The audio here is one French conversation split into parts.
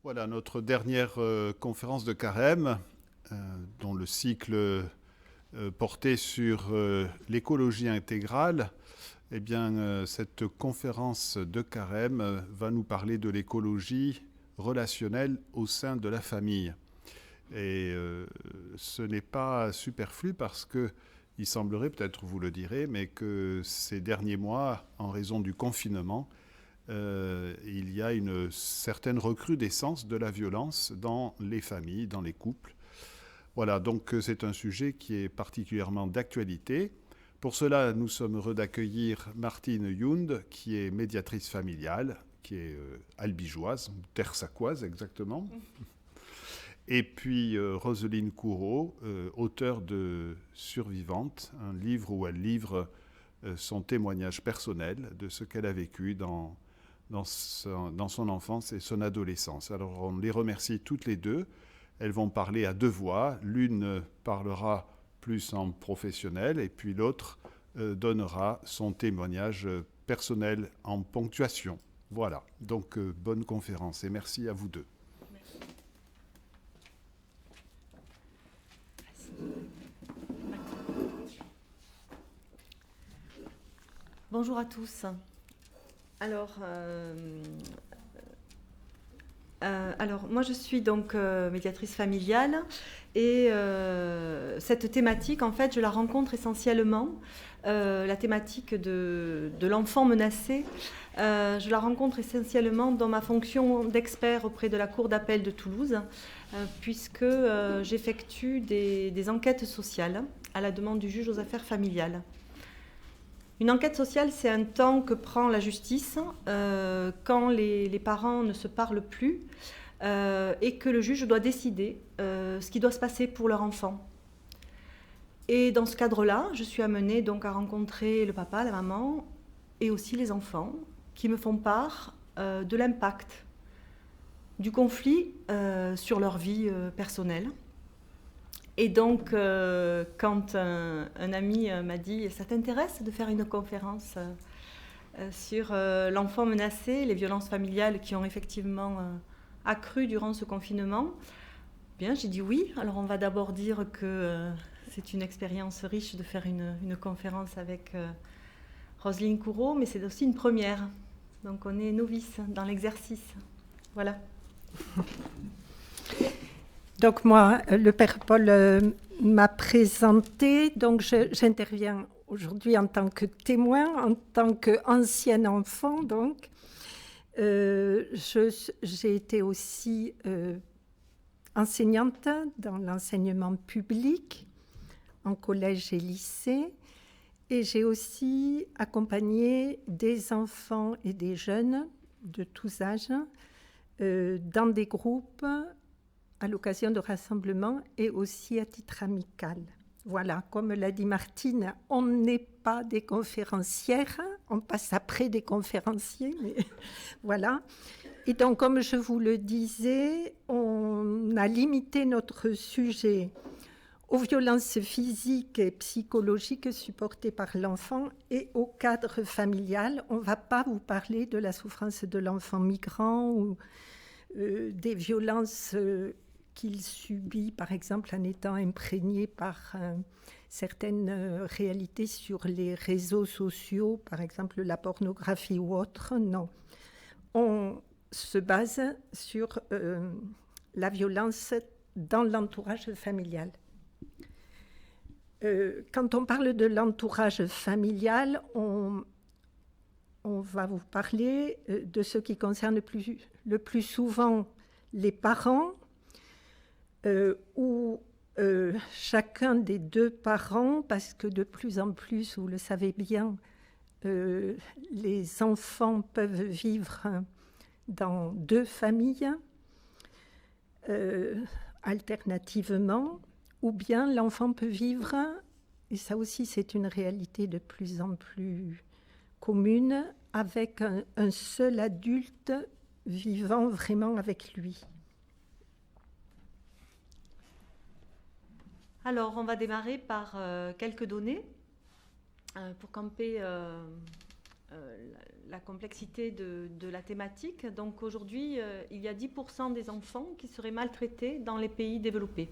Voilà notre dernière conférence de Carême, dont le cycle portait sur l'écologie intégrale. Eh bien, cette conférence de Carême va nous parler de l'écologie relationnelle au sein de la famille. Et ce n'est pas superflu parce que il semblerait, peut-être vous le direz, mais que ces derniers mois, en raison du confinement, il y a une certaine recrudescence de la violence dans les familles, dans les couples. Voilà, donc c'est un sujet qui est particulièrement d'actualité. Pour cela, nous sommes heureux d'accueillir Martine Yound, qui est médiatrice familiale, qui est albigeoise, tersacoise exactement. Et puis Roselyne Couraud, auteure de Survivante, un livre où elle livre son témoignage personnel de ce qu'elle a vécu dans son enfance et son adolescence. Alors on les remercie toutes les deux. Elles vont parler à deux voix. L'une parlera plus en professionnel et puis l'autre donnera son témoignage personnel en ponctuation. Voilà, donc bonne conférence et merci à vous deux. Bonjour à tous. Alors, moi je suis donc médiatrice familiale et cette thématique, en fait, je la rencontre essentiellement, la thématique de l'enfant menacé. Je la rencontre essentiellement dans ma fonction d'expert auprès de la Cour d'appel de Toulouse, puisque j'effectue des enquêtes sociales à la demande du juge aux affaires familiales. Une enquête sociale, c'est un temps que prend la justice quand les parents ne se parlent plus et que le juge doit décider ce qui doit se passer pour leur enfant. Et dans ce cadre-là, je suis amenée donc à rencontrer le papa, la maman et aussi les enfants qui me font part de l'impact du conflit sur leur vie personnelle. Et donc, quand un ami m'a dit « ça t'intéresse de faire une conférence sur l'enfant menacé, les violences familiales qui ont effectivement accru durant ce confinement ?» Bien, j'ai dit oui. Alors, on va d'abord dire que c'est une expérience riche de faire une conférence avec Roselyne Couraud, mais c'est aussi une première. Donc, on est novice dans l'exercice. Voilà. Donc moi, le Père Paul m'a présenté, donc j'interviens aujourd'hui en tant que témoin, en tant qu'ancienne enfant. Donc, j'ai été aussi enseignante dans l'enseignement public, en collège et lycée, et j'ai aussi accompagné des enfants et des jeunes de tous âges dans des groupes à l'occasion de rassemblements et aussi à titre amical. Voilà, comme l'a dit Martine, on n'est pas des conférencières, on passe après des conférenciers, mais voilà. Et donc, comme je vous le disais, on a limité notre sujet aux violences physiques et psychologiques supportées par l'enfant et au cadre familial. On ne va pas vous parler de la souffrance de l'enfant migrant ou des violences qu'il subit, par exemple, en étant imprégné par certaines réalités sur les réseaux sociaux, par exemple la pornographie ou autre. Non. On se base sur la violence dans l'entourage familial. Quand on parle de l'entourage familial, on va vous parler de ce qui concerne le plus souvent les parents, où chacun des deux parents, parce que de plus en plus, vous le savez bien, les enfants peuvent vivre dans deux familles alternativement, ou bien l'enfant peut vivre, et ça aussi c'est une réalité de plus en plus commune, avec un seul adulte vivant vraiment avec lui. Alors, on va démarrer par quelques données pour camper la complexité de la thématique. Donc aujourd'hui, il y a 10% des enfants qui seraient maltraités dans les pays développés.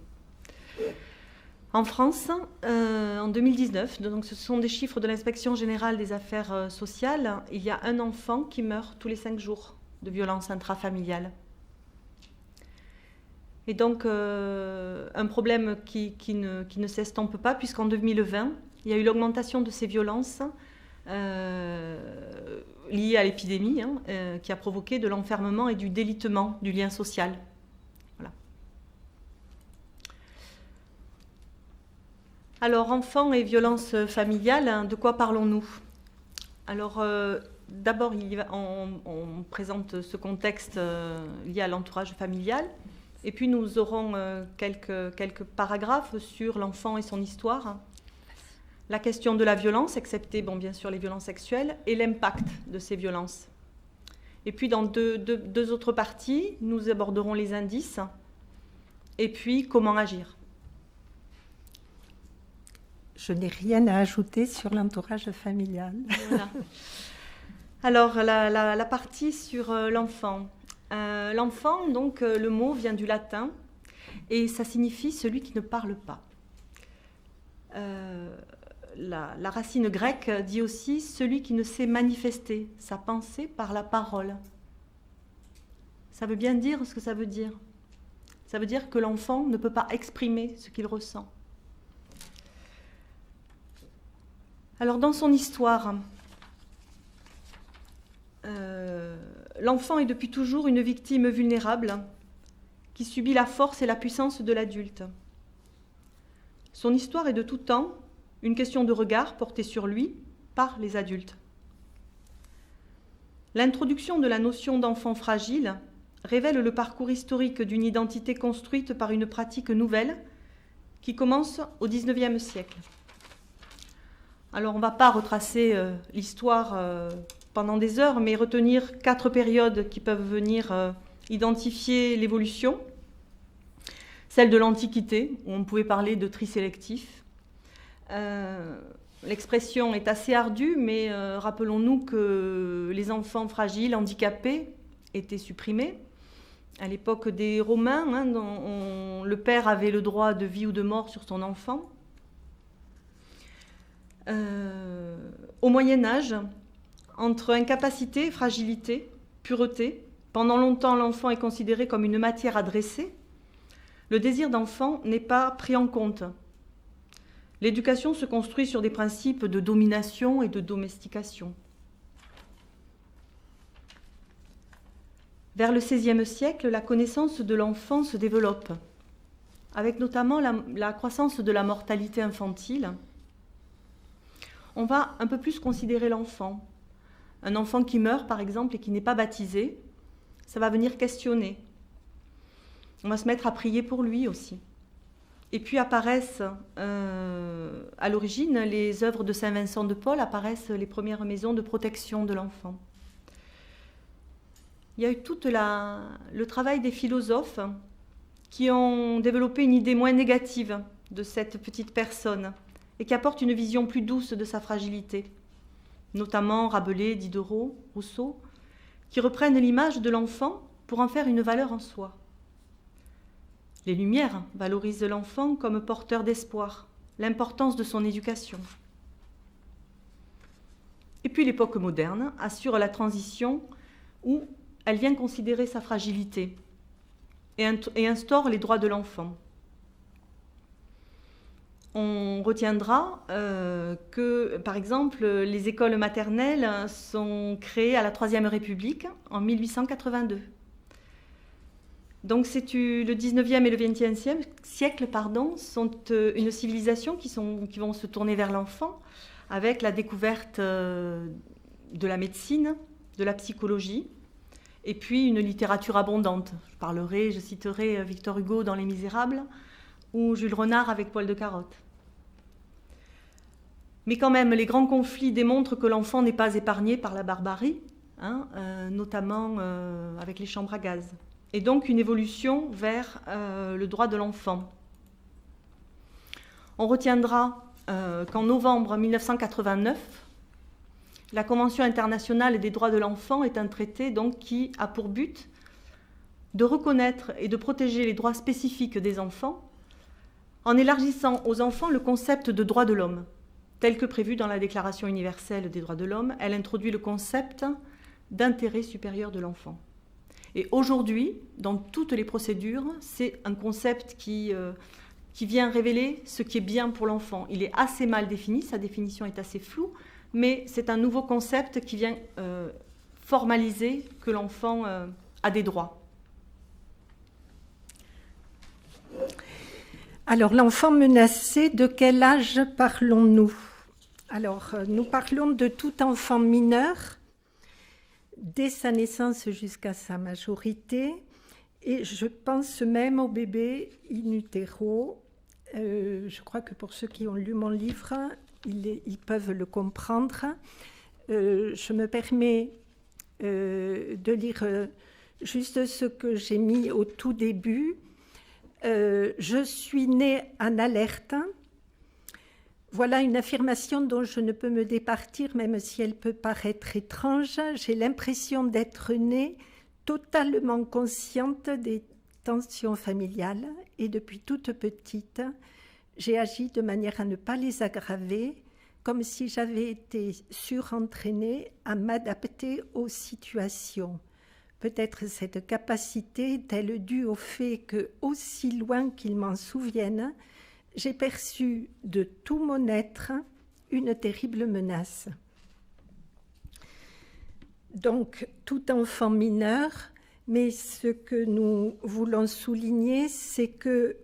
En France, en 2019, donc ce sont des chiffres de l'Inspection générale des affaires sociales, il y a un enfant qui meurt tous les 5 jours de violence intrafamiliale. Et donc, un problème qui ne s'estompe pas, puisqu'en 2020, il y a eu l'augmentation de ces violences liées à l'épidémie, qui a provoqué de l'enfermement et du délitement du lien social. Voilà. Alors, enfants et violences familiales, de quoi parlons-nous? Alors, d'abord, on présente ce contexte lié à l'entourage familial. Et puis nous aurons quelques paragraphes sur l'enfant et son histoire, la question de la violence, excepté bien sûr les violences sexuelles, et l'impact de ces violences. Et puis dans deux autres parties, nous aborderons les indices et puis comment agir. Je n'ai rien à ajouter sur l'entourage familial. Voilà. Alors la partie sur l'enfant. L'enfant, donc, le mot vient du latin et ça signifie celui qui ne parle pas. La racine grecque dit aussi celui qui ne sait manifester sa pensée par la parole. Ça veut bien dire ce que ça veut dire. Ça veut dire que l'enfant ne peut pas exprimer ce qu'il ressent. Alors, dans son histoire, l'enfant est depuis toujours une victime vulnérable qui subit la force et la puissance de l'adulte. Son histoire est de tout temps une question de regard porté sur lui par les adultes. L'introduction de la notion d'enfant fragile révèle le parcours historique d'une identité construite par une pratique nouvelle qui commence au XIXe siècle. Alors on ne va pas retracer l'histoire pendant des heures, mais retenir 4 périodes qui peuvent venir identifier l'évolution. Celle de l'Antiquité, où on pouvait parler de tri sélectif. L'expression est assez ardue, mais rappelons-nous que les enfants fragiles, handicapés, étaient supprimés. À l'époque des Romains, le père avait le droit de vie ou de mort sur son enfant. Au Moyen-Âge, entre incapacité et fragilité, pureté, pendant longtemps l'enfant est considéré comme une matière à dresser, le désir d'enfant n'est pas pris en compte. L'éducation se construit sur des principes de domination et de domestication. Vers le XVIe siècle, la connaissance de l'enfant se développe, avec notamment la croissance de la mortalité infantile. On va un peu plus considérer l'enfant. Un enfant qui meurt, par exemple, et qui n'est pas baptisé, ça va venir questionner. On va se mettre à prier pour lui aussi. Et puis apparaissent, à l'origine, les œuvres de Saint Vincent de Paul, apparaissent les premières maisons de protection de l'enfant. Il y a eu tout le travail des philosophes qui ont développé une idée moins négative de cette petite personne et qui apporte une vision plus douce de sa fragilité, notamment Rabelais, Diderot, Rousseau, qui reprennent l'image de l'enfant pour en faire une valeur en soi. Les Lumières valorisent l'enfant comme porteur d'espoir, l'importance de son éducation. Et puis l'époque moderne assure la transition où elle vient considérer sa fragilité et instaure les droits de l'enfant. On retiendra que, par exemple, les écoles maternelles sont créées à la Troisième République en 1882. Donc le 19e et le 20e siècle sont une civilisation qui vont se tourner vers l'enfant avec la découverte de la médecine, de la psychologie, et puis une littérature abondante. Je citerai Victor Hugo dans Les Misérables ou Jules Renard avec Poil de carotte. Mais quand même, les grands conflits démontrent que l'enfant n'est pas épargné par la barbarie, notamment avec les chambres à gaz. Et donc une évolution vers le droit de l'enfant. On retiendra qu'en novembre 1989, La Convention internationale des droits de l'enfant est un traité donc, qui a pour but de reconnaître et de protéger les droits spécifiques des enfants en élargissant aux enfants le concept de droit de l'homme. Tel que prévu dans la Déclaration universelle des droits de l'homme, elle introduit le concept d'intérêt supérieur de l'enfant. Et aujourd'hui, dans toutes les procédures, c'est un concept qui vient révéler ce qui est bien pour l'enfant. Il est assez mal défini, sa définition est assez floue, mais c'est un nouveau concept qui vient formaliser que l'enfant a des droits. Alors, l'enfant menacé, de quel âge parlons-nous? Alors, nous parlons de tout enfant mineur, dès sa naissance jusqu'à sa majorité, et je pense même au bébé in utero. Je crois que pour ceux qui ont lu mon livre, ils peuvent le comprendre. Je me permets de lire juste ce que j'ai mis au tout début. Je suis née en alerte. Voilà une affirmation dont je ne peux me départir, même si elle peut paraître étrange. J'ai l'impression d'être née totalement consciente des tensions familiales et depuis toute petite, j'ai agi de manière à ne pas les aggraver, comme si j'avais été surentraînée à m'adapter aux situations. Peut-être cette capacité est-elle due au fait que, aussi loin qu'il m'en souvienne, j'ai perçu de tout mon être une terrible menace. Donc, tout enfant mineur, mais ce que nous voulons souligner, c'est que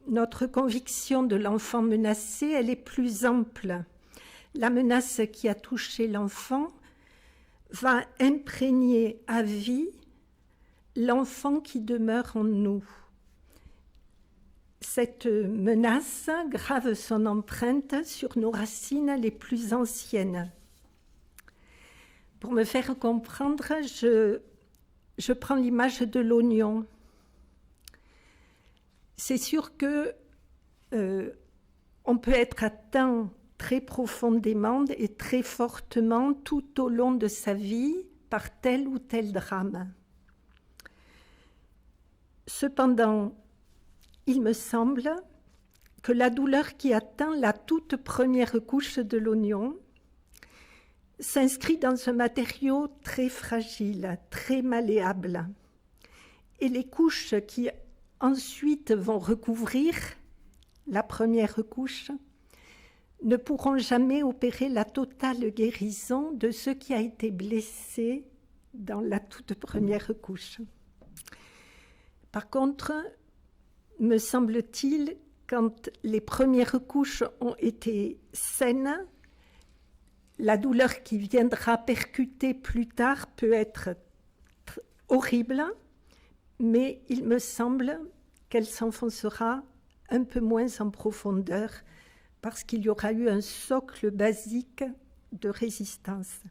notre conviction de l'enfant menacé, elle est plus ample. La menace qui a touché l'enfant va imprégner à vie l'enfant qui demeure en nous. Cette menace grave son empreinte sur nos racines les plus anciennes. Pour me faire comprendre, je prends l'image de l'oignon. C'est sûr que on peut être atteint très profondément et très fortement tout au long de sa vie par tel ou tel drame. Cependant, il me semble que la douleur qui atteint la toute première couche de l'oignon s'inscrit dans un matériau très fragile, très malléable. Et les couches qui ensuite vont recouvrir la première couche ne pourront jamais opérer la totale guérison de ce qui a été blessé dans la toute première couche. Par contre, me semble-t-il, quand les premières couches ont été saines, la douleur qui viendra percuter plus tard peut être horrible, mais il me semble qu'elle s'enfoncera un peu moins en profondeur parce qu'il y aura eu un socle basique de résistance.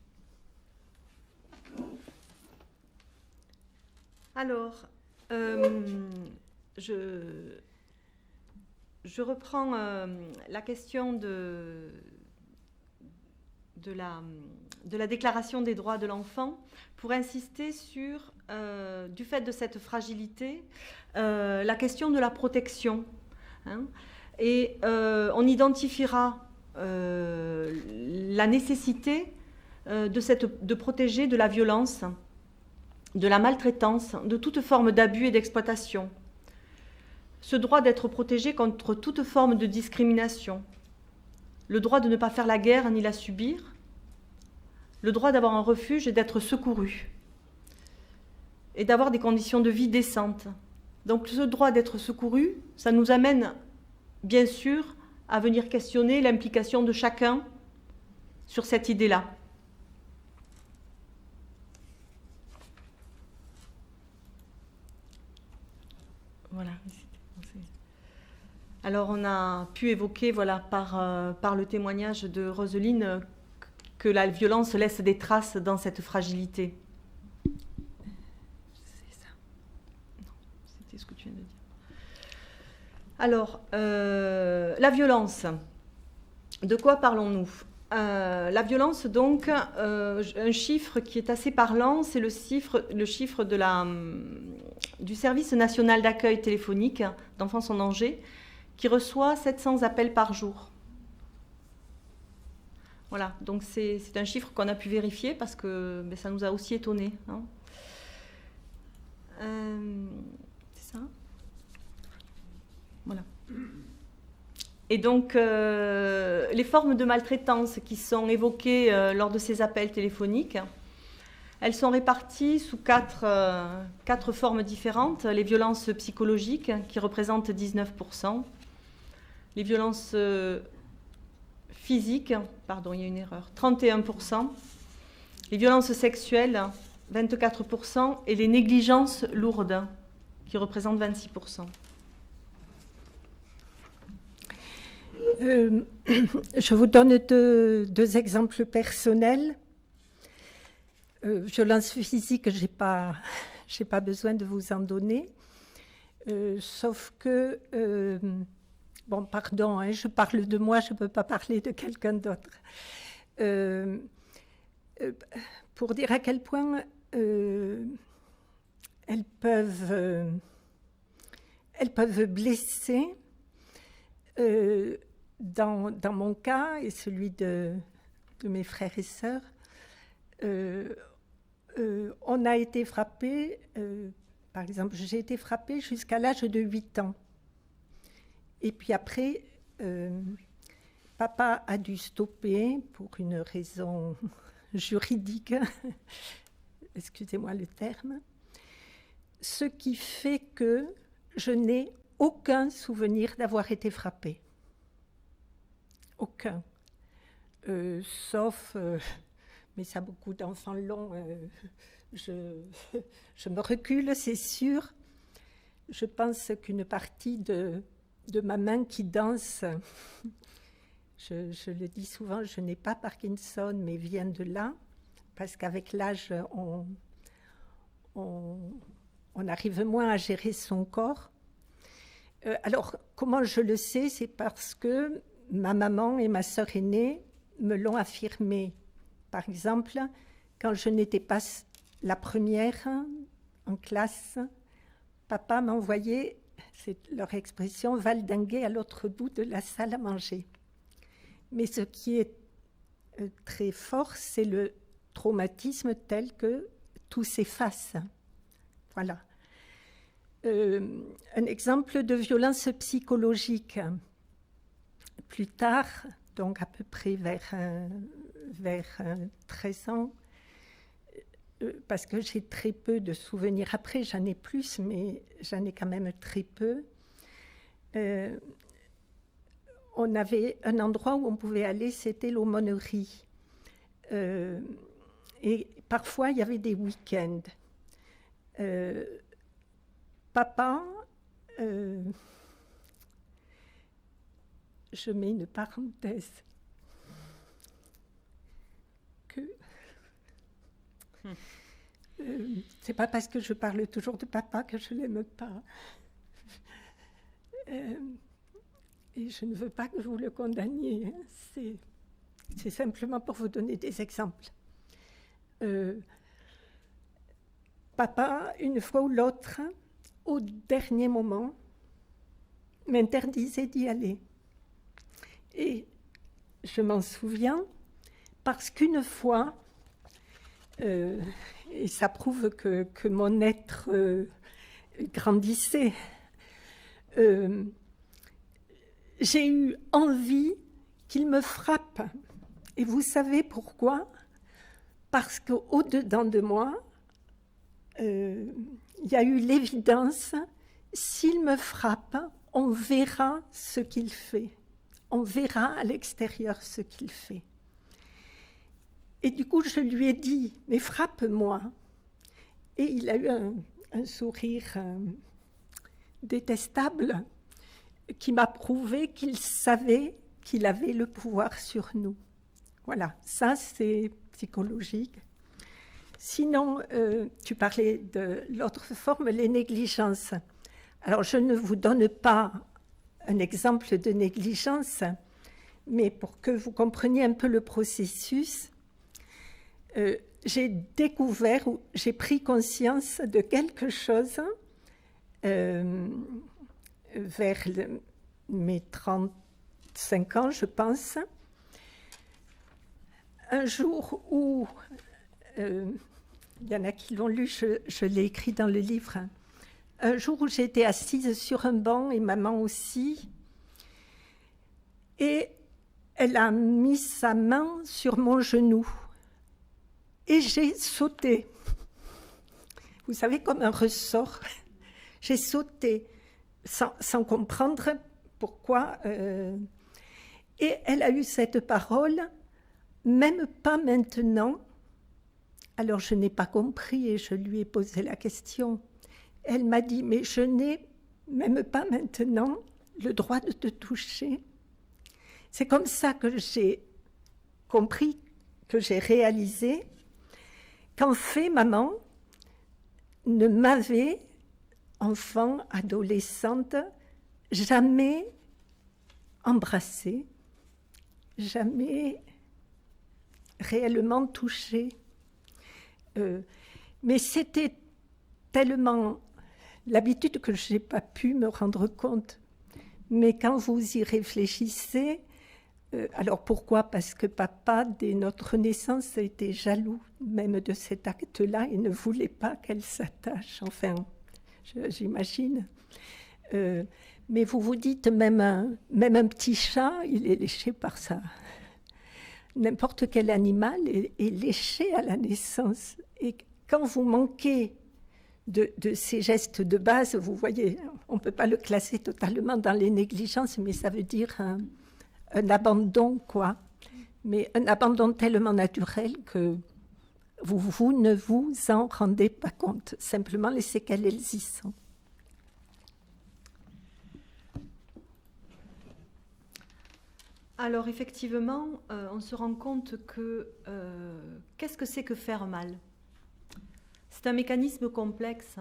Alors, je reprends la question de la Déclaration des droits de l'enfant pour insister sur, du fait de cette fragilité, la question de la protection. Et on identifiera la nécessité de protéger de la violence, de la maltraitance, de toute forme d'abus et d'exploitation. Ce droit d'être protégé contre toute forme de discrimination, le droit de ne pas faire la guerre ni la subir, le droit d'avoir un refuge et d'être secouru, et d'avoir des conditions de vie décentes. Donc ce droit d'être secouru, ça nous amène bien sûr à venir questionner l'implication de chacun sur cette idée-là. Voilà. Alors on a pu évoquer par le témoignage de Roseline que la violence laisse des traces dans cette fragilité. C'est ça. Non, c'était ce que tu viens de dire. Alors, la violence, de quoi parlons-nous ? La violence, donc, un chiffre qui est assez parlant, c'est le chiffre du Service national d'accueil téléphonique d'enfance en danger, qui reçoit 700 appels par jour. Voilà, donc c'est un chiffre qu'on a pu vérifier parce que ça nous a aussi étonnés. Hein. C'est ça ? Voilà. Et donc, les formes de maltraitance qui sont évoquées lors de ces appels téléphoniques, elles sont réparties sous quatre formes différentes. Les violences psychologiques, qui représentent 19%. Les violences physiques, pardon, il y a une erreur, 31%. Les violences sexuelles, 24%. Et les négligences lourdes, qui représentent 26%. Je vous donne deux exemples personnels. Violence physique, je n'ai pas besoin de vous en donner. Sauf que, bon, pardon, hein, je parle de moi, je ne peux pas parler de quelqu'un d'autre. Pour dire à quel point elles peuvent blesser, dans mon cas et celui de mes frères et sœurs, on a été frappés, par exemple, j'ai été frappée jusqu'à l'âge de 8 ans. Et puis après, papa a dû stopper pour une raison juridique, excusez-moi le terme, ce qui fait que je n'ai aucun souvenir d'avoir été frappée. Aucun. Sauf, mais ça beaucoup d'enfants l'ont, je me recule, c'est sûr. Je pense qu'une partie de ma main qui danse, je le dis souvent, je n'ai pas Parkinson, mais vient de là, parce qu'avec l'âge, on arrive moins à gérer son corps. Alors, comment je le sais? C'est parce que ma maman et ma sœur aînée me l'ont affirmé. Par exemple, quand je n'étais pas la première en classe, papa m'envoyait, c'est leur expression, valdinguer à l'autre bout de la salle à manger. Mais ce qui est très fort, c'est le traumatisme tel que tout s'efface. Voilà. Un exemple de violence psychologique. Plus tard, donc à peu près vers 13 ans, parce que j'ai très peu de souvenirs. Après, j'en ai plus, mais j'en ai quand même très peu. On avait un endroit où on pouvait aller, c'était l'aumônerie. Et parfois, il y avait des week-ends. Papa, je mets une parenthèse, que c'est pas parce que je parle toujours de papa que je l'aime pas. Et je ne veux pas que vous le condamniez, hein. C'est simplement pour vous donner des exemples. Papa, une fois ou l'autre, au dernier moment, m'interdisait d'y aller. Et je m'en souviens parce qu'une fois, et ça prouve que mon être grandissait, j'ai eu envie qu'il me frappe. Et vous savez pourquoi? Parce qu'au-dedans de moi, il y a eu l'évidence, s'il me frappe, on verra ce qu'il fait. On verra à l'extérieur ce qu'il fait. Et du coup, je lui ai dit, mais frappe-moi. Et il a eu un sourire détestable qui m'a prouvé qu'il savait qu'il avait le pouvoir sur nous. Voilà, ça c'est psychologique. Sinon, tu parlais de l'autre forme, les négligences. Alors, je ne vous donne pas un exemple de négligence, mais pour que vous compreniez un peu le processus, j'ai découvert, ou j'ai pris conscience de quelque chose vers mes 35 ans, je pense. Un jour où, il y en a qui l'ont lu, je l'ai écrit dans le livre, un jour où j'étais assise sur un banc, et maman aussi, et elle a mis sa main sur mon genou, et j'ai sauté. Vous savez, comme un ressort, j'ai sauté, sans comprendre pourquoi. Et elle a eu cette parole, même pas maintenant. Alors je n'ai pas compris et je lui ai posé la question. Elle m'a dit, mais je n'ai même pas maintenant le droit de te toucher. C'est comme ça que j'ai compris, que j'ai réalisé qu'en fait, maman ne m'avait, enfant, adolescente, jamais embrassée, jamais réellement touchée. Mais c'était tellement l'habitude que je n'ai pas pu me rendre compte. Mais quand vous y réfléchissez, alors pourquoi? Parce que papa, dès notre naissance, était jaloux même de cet acte-là et ne voulait pas qu'elle s'attache. Enfin, j'imagine. Mais vous vous dites, même un petit chat, il est léché par ça. N'importe quel animal est léché à la naissance. Et quand vous manquez de ces gestes de base, vous voyez, on ne peut pas le classer totalement dans les négligences, mais ça veut dire un abandon, quoi. Mais un abandon tellement naturel que vous ne vous en rendez pas compte. Simplement, les séquelles, elles y sont. Alors effectivement, on se rend compte que qu'est-ce que c'est que faire mal? C'est un mécanisme complexe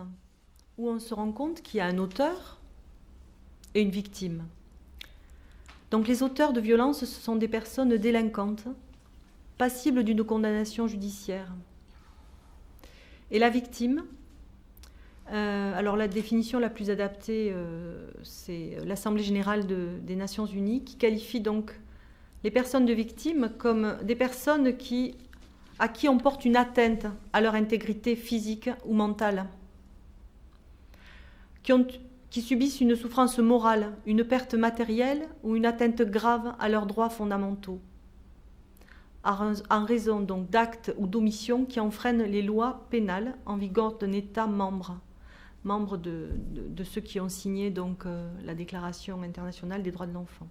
où on se rend compte qu'il y a un auteur et une victime. Donc les auteurs de violences, ce sont des personnes délinquantes, passibles d'une condamnation judiciaire. Et la victime, alors la définition la plus adaptée, c'est l'Assemblée générale des Nations unies, qui qualifie donc les personnes de victimes comme des personnes à qui on porte une atteinte à leur intégrité physique ou mentale, qui subissent une souffrance morale, une perte matérielle ou une atteinte grave à leurs droits fondamentaux, en raison donc d'actes ou d'omissions qui enfreignent les lois pénales en vigueur d'un État membre de ceux qui ont signé donc, la Déclaration internationale des droits de l'enfant.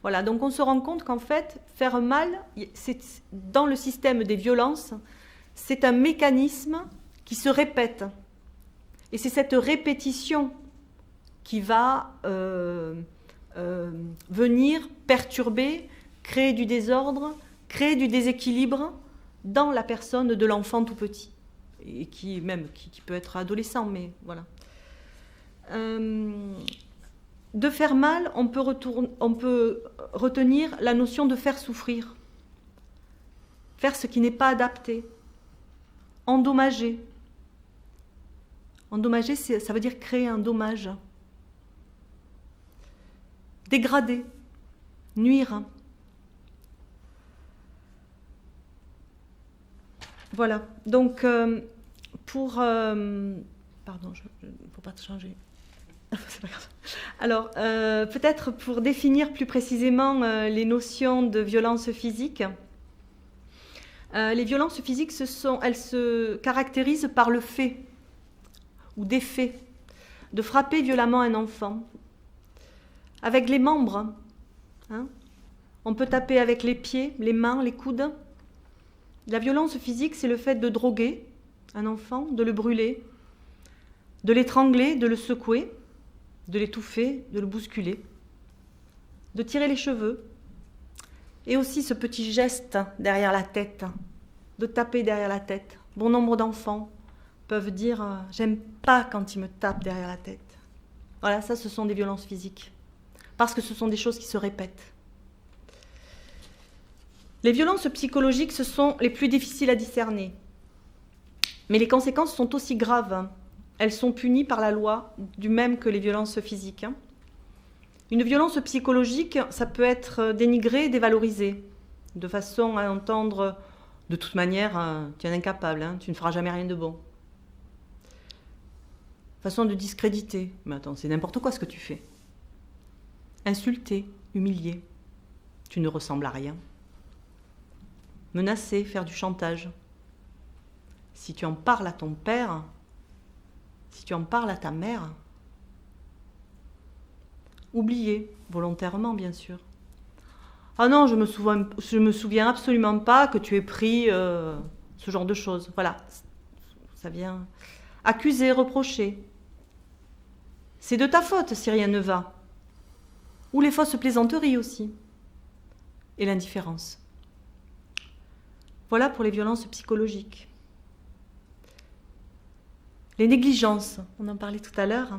Voilà, donc on se rend compte qu'en fait, faire mal, dans le système des violences, c'est un mécanisme qui se répète. Et c'est cette répétition qui va venir perturber, créer du désordre, créer du déséquilibre dans la personne de l'enfant tout petit. Et qui peut être adolescent, mais voilà. De faire mal, on peut retenir la notion de faire souffrir. Faire ce qui n'est pas adapté. Endommager. Endommager, ça veut dire créer un dommage. Dégrader. Nuire. Voilà. Donc, pardon, il ne faut pas te changer. C'est pas grave. Alors, peut-être pour définir plus précisément les notions de violence physique. Les violences physiques, elles se caractérisent par le fait ou des faits de frapper violemment un enfant avec les membres. Hein. On peut taper avec les pieds, les mains, les coudes. La violence physique, c'est le fait de droguer un enfant, de le brûler, de l'étrangler, de le secouer, de l'étouffer, de le bousculer, de tirer les cheveux, et aussi ce petit geste derrière la tête, de taper derrière la tête. Bon nombre d'enfants peuvent dire « j'aime pas quand il me tape derrière la tête ». Voilà, ça ce sont des violences physiques, parce que ce sont des choses qui se répètent. Les violences psychologiques, ce sont les plus difficiles à discerner. Mais les conséquences sont aussi graves. Elles sont punies par la loi, du même que les violences physiques. Une violence psychologique, ça peut être dénigré, dévalorisé, de façon à entendre « de toute manière, tu es un incapable, tu ne feras jamais rien de bon ». Façon de discréditer. Mais attends, c'est n'importe quoi ce que tu fais. Insulter, humilier. Tu ne ressembles à rien. Menacer, faire du chantage. Si tu en parles à ton père, si tu en parles à ta mère, oublier, volontairement bien sûr. Ah non, je me souviens absolument pas que tu aies pris ce genre de choses. Voilà, ça vient accuser, reprocher. C'est de ta faute si rien ne va. Ou les fausses plaisanteries aussi. Et l'indifférence. Voilà pour les violences psychologiques. Les négligences, on en parlait tout à l'heure.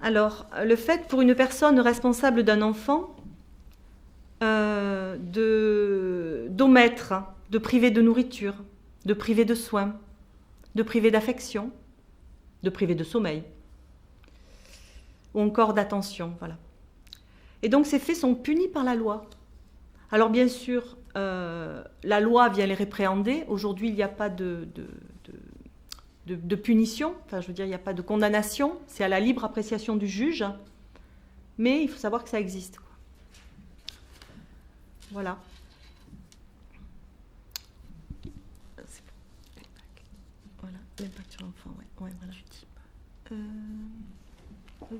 Alors, le fait pour une personne responsable d'un enfant d'omettre, de priver de nourriture, de priver de soins, de priver d'affection, de priver de sommeil, ou encore d'attention, voilà. Et donc ces faits sont punis par la loi. Alors bien sûr, la loi vient les répréhender. Aujourd'hui, il n'y a pas de punition, enfin je veux dire, il n'y a pas de condamnation, c'est à la libre appréciation du juge, mais il faut savoir que ça existe, quoi. Voilà. Voilà, l'impact sur l'enfant, ouais, voilà.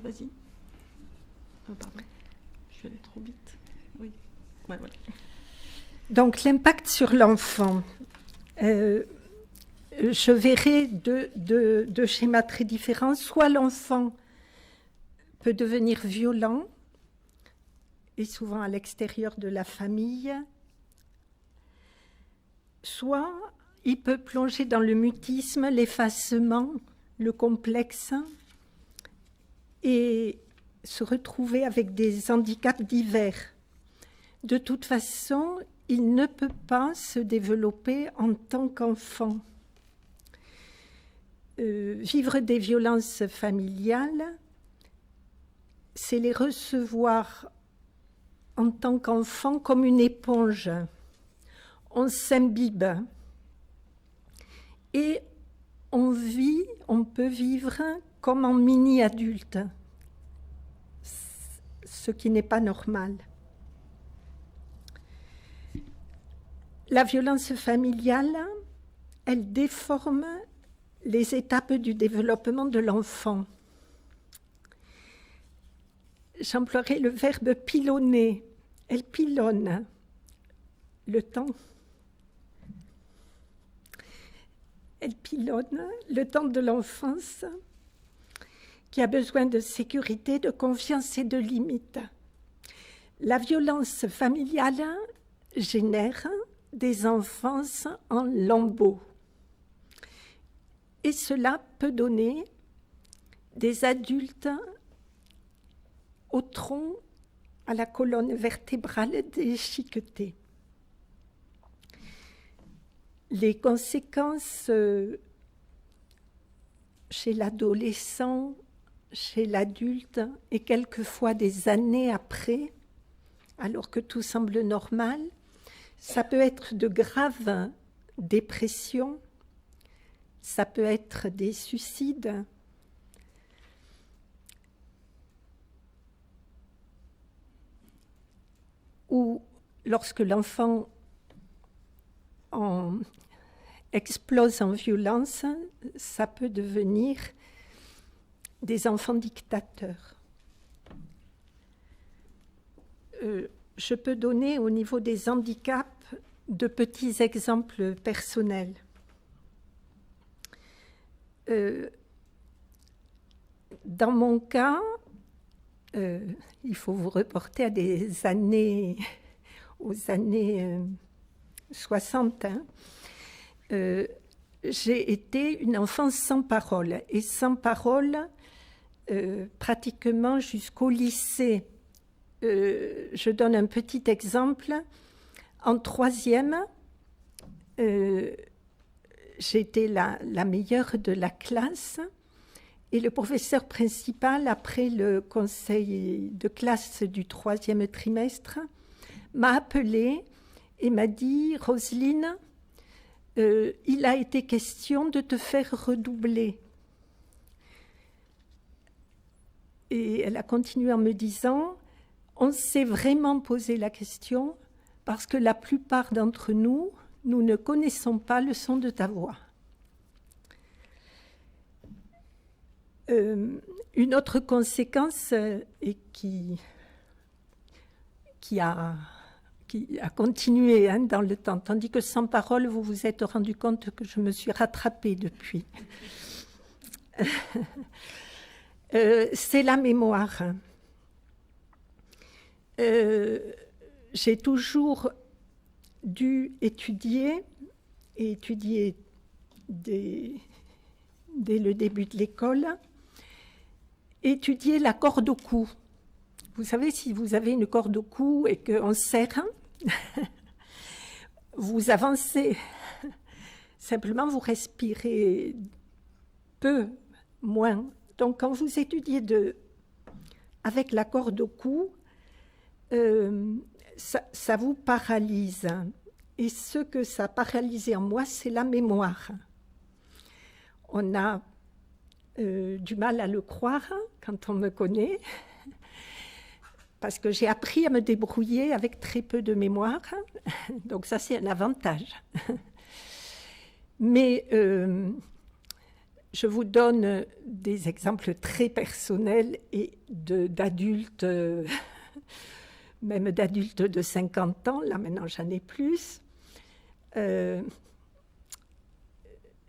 Vas-y. Pardon, je suis allée trop vite. Oui, ouais, voilà. Donc l'impact sur l'enfant. Je verrai deux schémas très différents. Soit l'enfant peut devenir violent, et souvent à l'extérieur de la famille, soit il peut plonger dans le mutisme, l'effacement, le complexe, et se retrouver avec des handicaps divers. De toute façon, il ne peut pas se développer en tant qu'enfant. Vivre des violences familiales, c'est les recevoir en tant qu'enfant comme une éponge. On s'imbibe et on peut vivre comme en mini-adulte, ce qui n'est pas normal. La violence familiale, elle déforme les étapes du développement de l'enfant. J'emploierai le verbe pilonner. Elle pilonne le temps. Elle pilonne le temps de l'enfance qui a besoin de sécurité, de confiance et de limites. La violence familiale génère des enfances en lambeaux. Et cela peut donner des adultes au tronc, à la colonne vertébrale déchiquetée. Les conséquences chez l'adolescent, chez l'adulte, et quelquefois des années après, alors que tout semble normal, ça peut être de graves dépressions, ça peut être des suicides. Ou lorsque l'enfant explose en violence, ça peut devenir des enfants dictateurs. Je peux donner au niveau des handicaps de petits exemples personnels. Dans mon cas, il faut vous reporter à aux années 60. J'ai été une enfant sans parole, et sans parole pratiquement jusqu'au lycée. Je donne un petit exemple. En troisième, j'étais la meilleure de la classe. Et le professeur principal, après le conseil de classe du troisième trimestre, m'a appelée et m'a dit « Roselyne, il a été question de te faire redoubler. » Et elle a continué en me disant « On s'est vraiment posé la question parce que la plupart d'entre nous, nous ne connaissons pas le son de ta voix. » Une autre conséquence et qui a continué dans le temps, tandis que sans parole, vous vous êtes rendu compte que je me suis rattrapée depuis. C'est la mémoire. J'ai toujours dû étudier dès le début de l'école, étudier la corde au cou. Vous savez, si vous avez une corde au cou et qu'on serre, vous avancez. Simplement, vous respirez peu, moins. Donc, quand vous étudiez avec la corde au cou, ça vous paralyse. Et ce que ça a paralysé en moi, c'est la mémoire. On a du mal à le croire quand on me connaît, parce que j'ai appris à me débrouiller avec très peu de mémoire. Donc ça, c'est un avantage. Mais je vous donne des exemples très personnels et d'adultes, même d'adultes de 50 ans. Là, maintenant, j'en ai plus.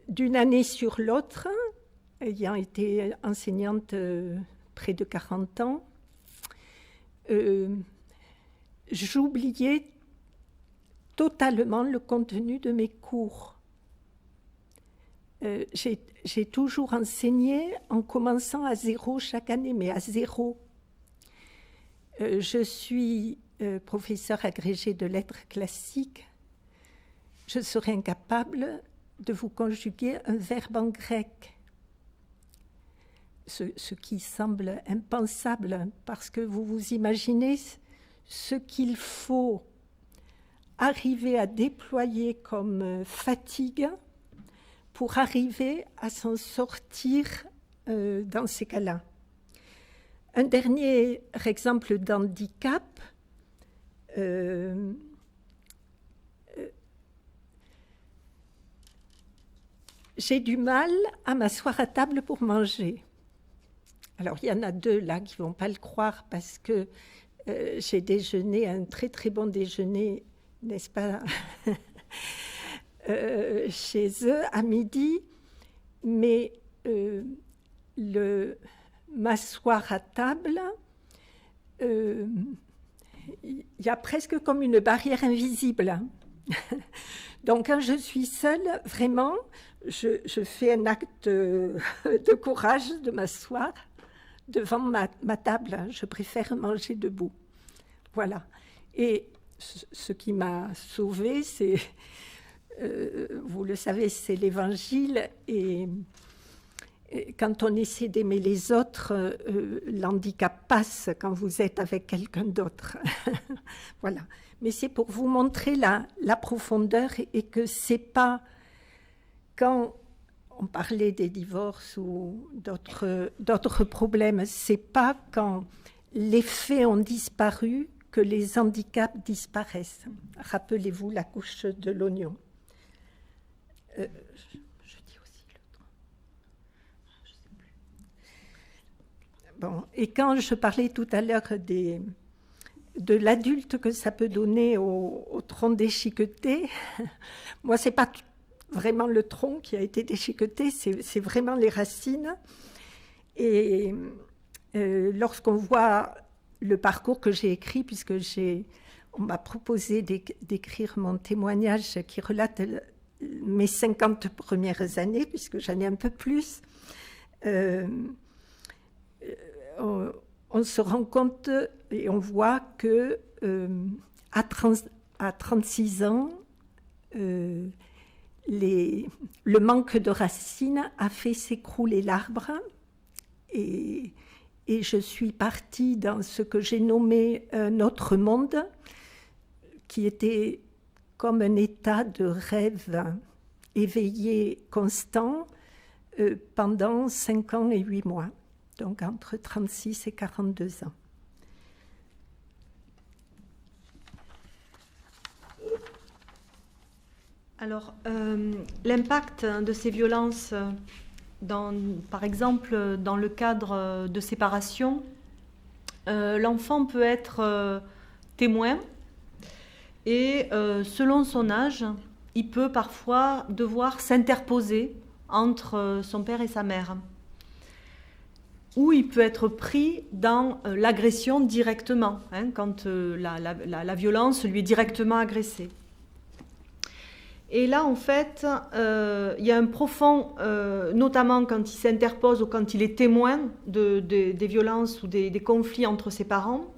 D'une année sur l'autre, ayant été enseignante près de 40 ans, j'oubliais totalement le contenu de mes cours. J'ai toujours enseigné en commençant à zéro chaque année, mais à zéro. Je suis professeure agrégée de lettres classiques. Je serais incapable de vous conjuguer un verbe en grec. Ce qui semble impensable, parce que vous vous imaginez ce qu'il faut arriver à déployer comme fatigue pour arriver à s'en sortir dans ces cas-là. Un dernier exemple d'handicap, j'ai du mal à m'asseoir à table pour manger. Alors, il y en a deux là qui ne vont pas le croire parce que j'ai déjeuné, un très très bon déjeuner, n'est-ce pas, chez eux à midi, mais m'asseoir à table, il y a presque comme une barrière invisible. Donc, quand je suis seule, vraiment, je fais un acte de courage de m'asseoir devant ma table. Je préfère manger debout. Voilà. Et ce qui m'a sauvée, c'est, vous le savez, c'est l'Évangile. Et quand on essaie d'aimer les autres, l'handicap passe quand vous êtes avec quelqu'un d'autre. Voilà. Mais c'est pour vous montrer la profondeur et que c'est pas quand on parlait des divorces ou d'autres problèmes, c'est pas quand les faits ont disparu que les handicaps disparaissent. Rappelez-vous la couche de l'oignon. Je dis aussi l'autre. Je sais plus. Bon, et quand je parlais tout à l'heure de l'adulte que ça peut donner au tronc déchiqueté, moi, c'est pas vraiment le tronc qui a été déchiqueté, c'est vraiment les racines. Et lorsqu'on voit le parcours que j'ai écrit, puisque on m'a proposé d'écrire mon témoignage qui relate mes 50 premières années, puisque j'en ai un peu plus, on se rend compte et on voit que à à 36 ans, le manque de racines a fait s'écrouler l'arbre et je suis partie dans ce que j'ai nommé un autre monde, qui était comme un état de rêve éveillé constant pendant 5 ans et 8 mois, donc entre 36 et 42 ans. Alors, l'impact de ces violences, par exemple, dans le cadre de séparation, l'enfant peut être témoin et selon son âge, il peut parfois devoir s'interposer entre son père et sa mère. Ou il peut être pris dans l'agression directement, quand la violence lui est directement agressée. Et là, en fait, il y a un profond, notamment quand il s'interpose ou quand il est témoin des violences ou des conflits entre ses parents,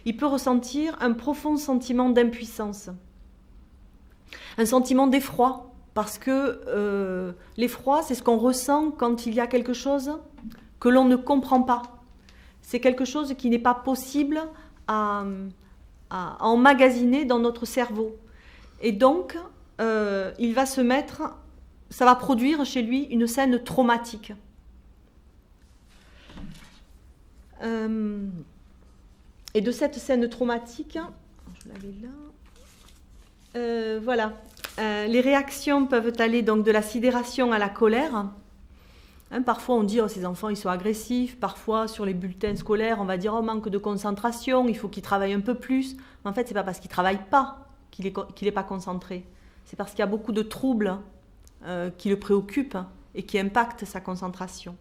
il peut ressentir un profond sentiment d'impuissance, un sentiment d'effroi, parce que l'effroi, c'est ce qu'on ressent quand il y a quelque chose que l'on ne comprend pas. C'est quelque chose qui n'est pas possible à emmagasiner dans notre cerveau. Et donc, il va se mettre, ça va produire chez lui une scène traumatique. Et de cette scène traumatique, je l'avais là, voilà, les réactions peuvent aller donc de la sidération à la colère. Parfois on dit oh, ces enfants ils sont agressifs, parfois sur les bulletins scolaires on va dire oh, manque de concentration, il faut qu'ils travaillent un peu plus. Mais en fait c'est pas parce qu'ils ne travaillent pas qu'il est pas concentré. C'est parce qu'il y a beaucoup de troubles qui le préoccupent et qui impactent sa concentration.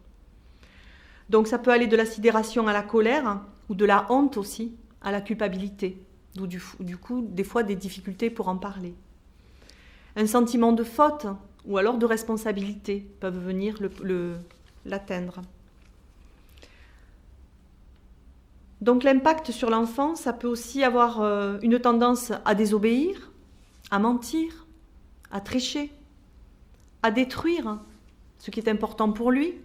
Donc ça peut aller de la sidération à la colère ou de la honte aussi à la culpabilité, d'où du coup des fois des difficultés pour en parler. Un sentiment de faute ou alors de responsabilité peuvent venir l'atteindre. Donc l'impact sur l'enfant, ça peut aussi avoir une tendance à désobéir, à mentir, à tricher, à détruire ce qui est important pour lui,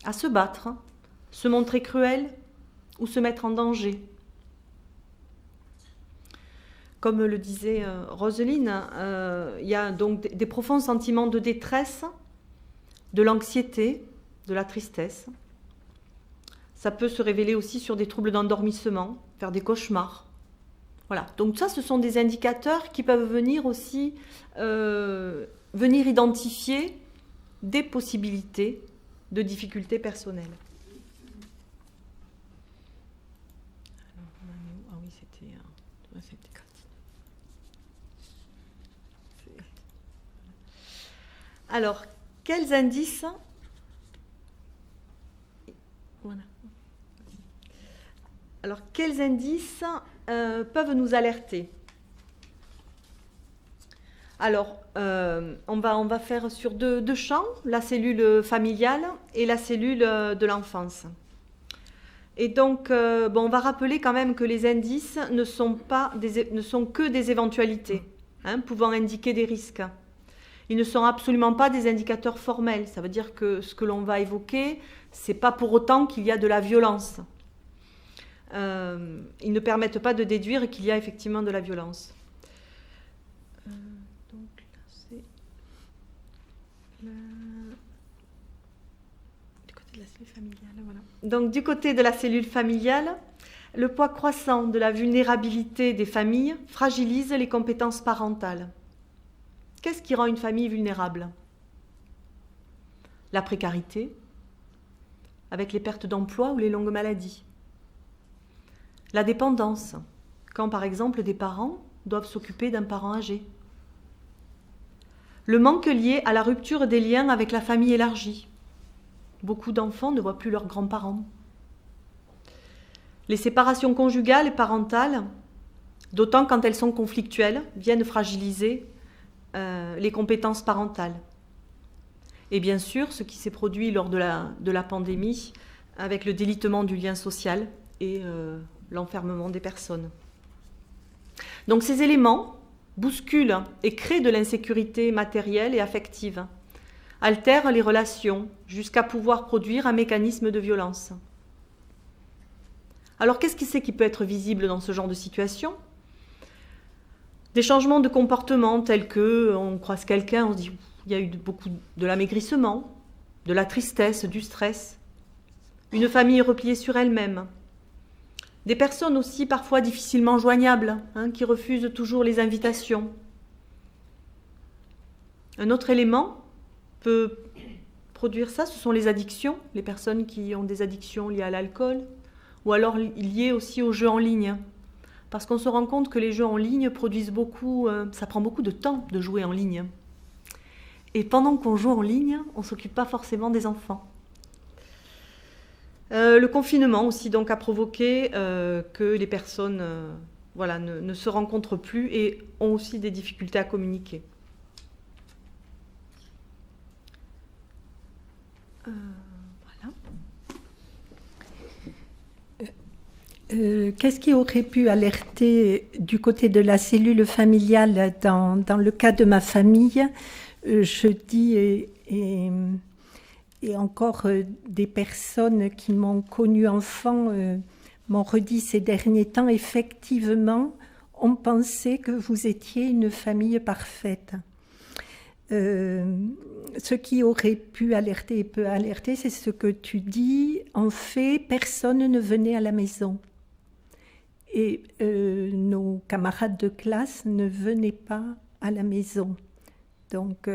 à se battre, se montrer cruel ou se mettre en danger. Comme le disait Roselyne, il y a donc des profonds sentiments de détresse, de l'anxiété, de la tristesse. Ça peut se révéler aussi sur des troubles d'endormissement, faire des cauchemars. Voilà. Donc ça, ce sont des indicateurs qui peuvent venir aussi venir identifier des possibilités de difficultés personnelles. Ah oui, c'était alors, quels indices voilà. Alors, quels indices peuvent nous alerter? Alors, on va faire sur deux champs, la cellule familiale et la cellule de l'enfance. Et donc, on va rappeler quand même que les indices ne sont que des éventualités, pouvant indiquer des risques. Ils ne sont absolument pas des indicateurs formels. Ça veut dire que ce que l'on va évoquer, ce n'est pas pour autant qu'il y a de la violence. Ils ne permettent pas de déduire qu'il y a effectivement de la violence. Donc là, c'est du côté de la cellule familiale. Voilà. Donc du côté de la cellule familiale, le poids croissant de la vulnérabilité des familles fragilise les compétences parentales. Qu'est-ce qui rend une famille vulnérable? La précarité, avec les pertes d'emploi ou les longues maladies. La dépendance, quand par exemple des parents doivent s'occuper d'un parent âgé. Le manque lié à la rupture des liens avec la famille élargie. Beaucoup d'enfants ne voient plus leurs grands-parents. Les séparations conjugales et parentales, d'autant quand elles sont conflictuelles, viennent fragiliser les compétences parentales. Et bien sûr, ce qui s'est produit lors de la pandémie, avec le délitement du lien social et l'enfermement des personnes. Donc ces éléments bouscule et crée de l'insécurité matérielle et affective, altère les relations jusqu'à pouvoir produire un mécanisme de violence. Alors qu'est-ce qui c'est qui peut être visible dans ce genre de situation? Des changements de comportement tels que on croise quelqu'un, on se dit il y a eu beaucoup de l'amaigrissement, de la tristesse, du stress, une famille repliée sur elle-même, des personnes aussi parfois difficilement joignables, qui refusent toujours les invitations. Un autre élément peut produire ça, ce sont les addictions, les personnes qui ont des addictions liées à l'alcool, ou alors liées aussi aux jeux en ligne. Parce qu'on se rend compte que les jeux en ligne produisent beaucoup, ça prend beaucoup de temps de jouer en ligne. Et pendant qu'on joue en ligne, on ne s'occupe pas forcément des enfants. Le confinement aussi donc a provoqué que les personnes ne se rencontrent plus et ont aussi des difficultés à communiquer. Qu'est-ce qui aurait pu alerter du côté de la cellule familiale dans le cas de ma famille? Je dis et encore des personnes qui m'ont connue enfant m'ont redit ces derniers temps, effectivement, on pensait que vous étiez une famille parfaite. Ce qui aurait pu alerter et peut alerter, c'est ce que tu dis. En fait, personne ne venait à la maison. Et nos camarades de classe ne venaient pas à la maison. Donc,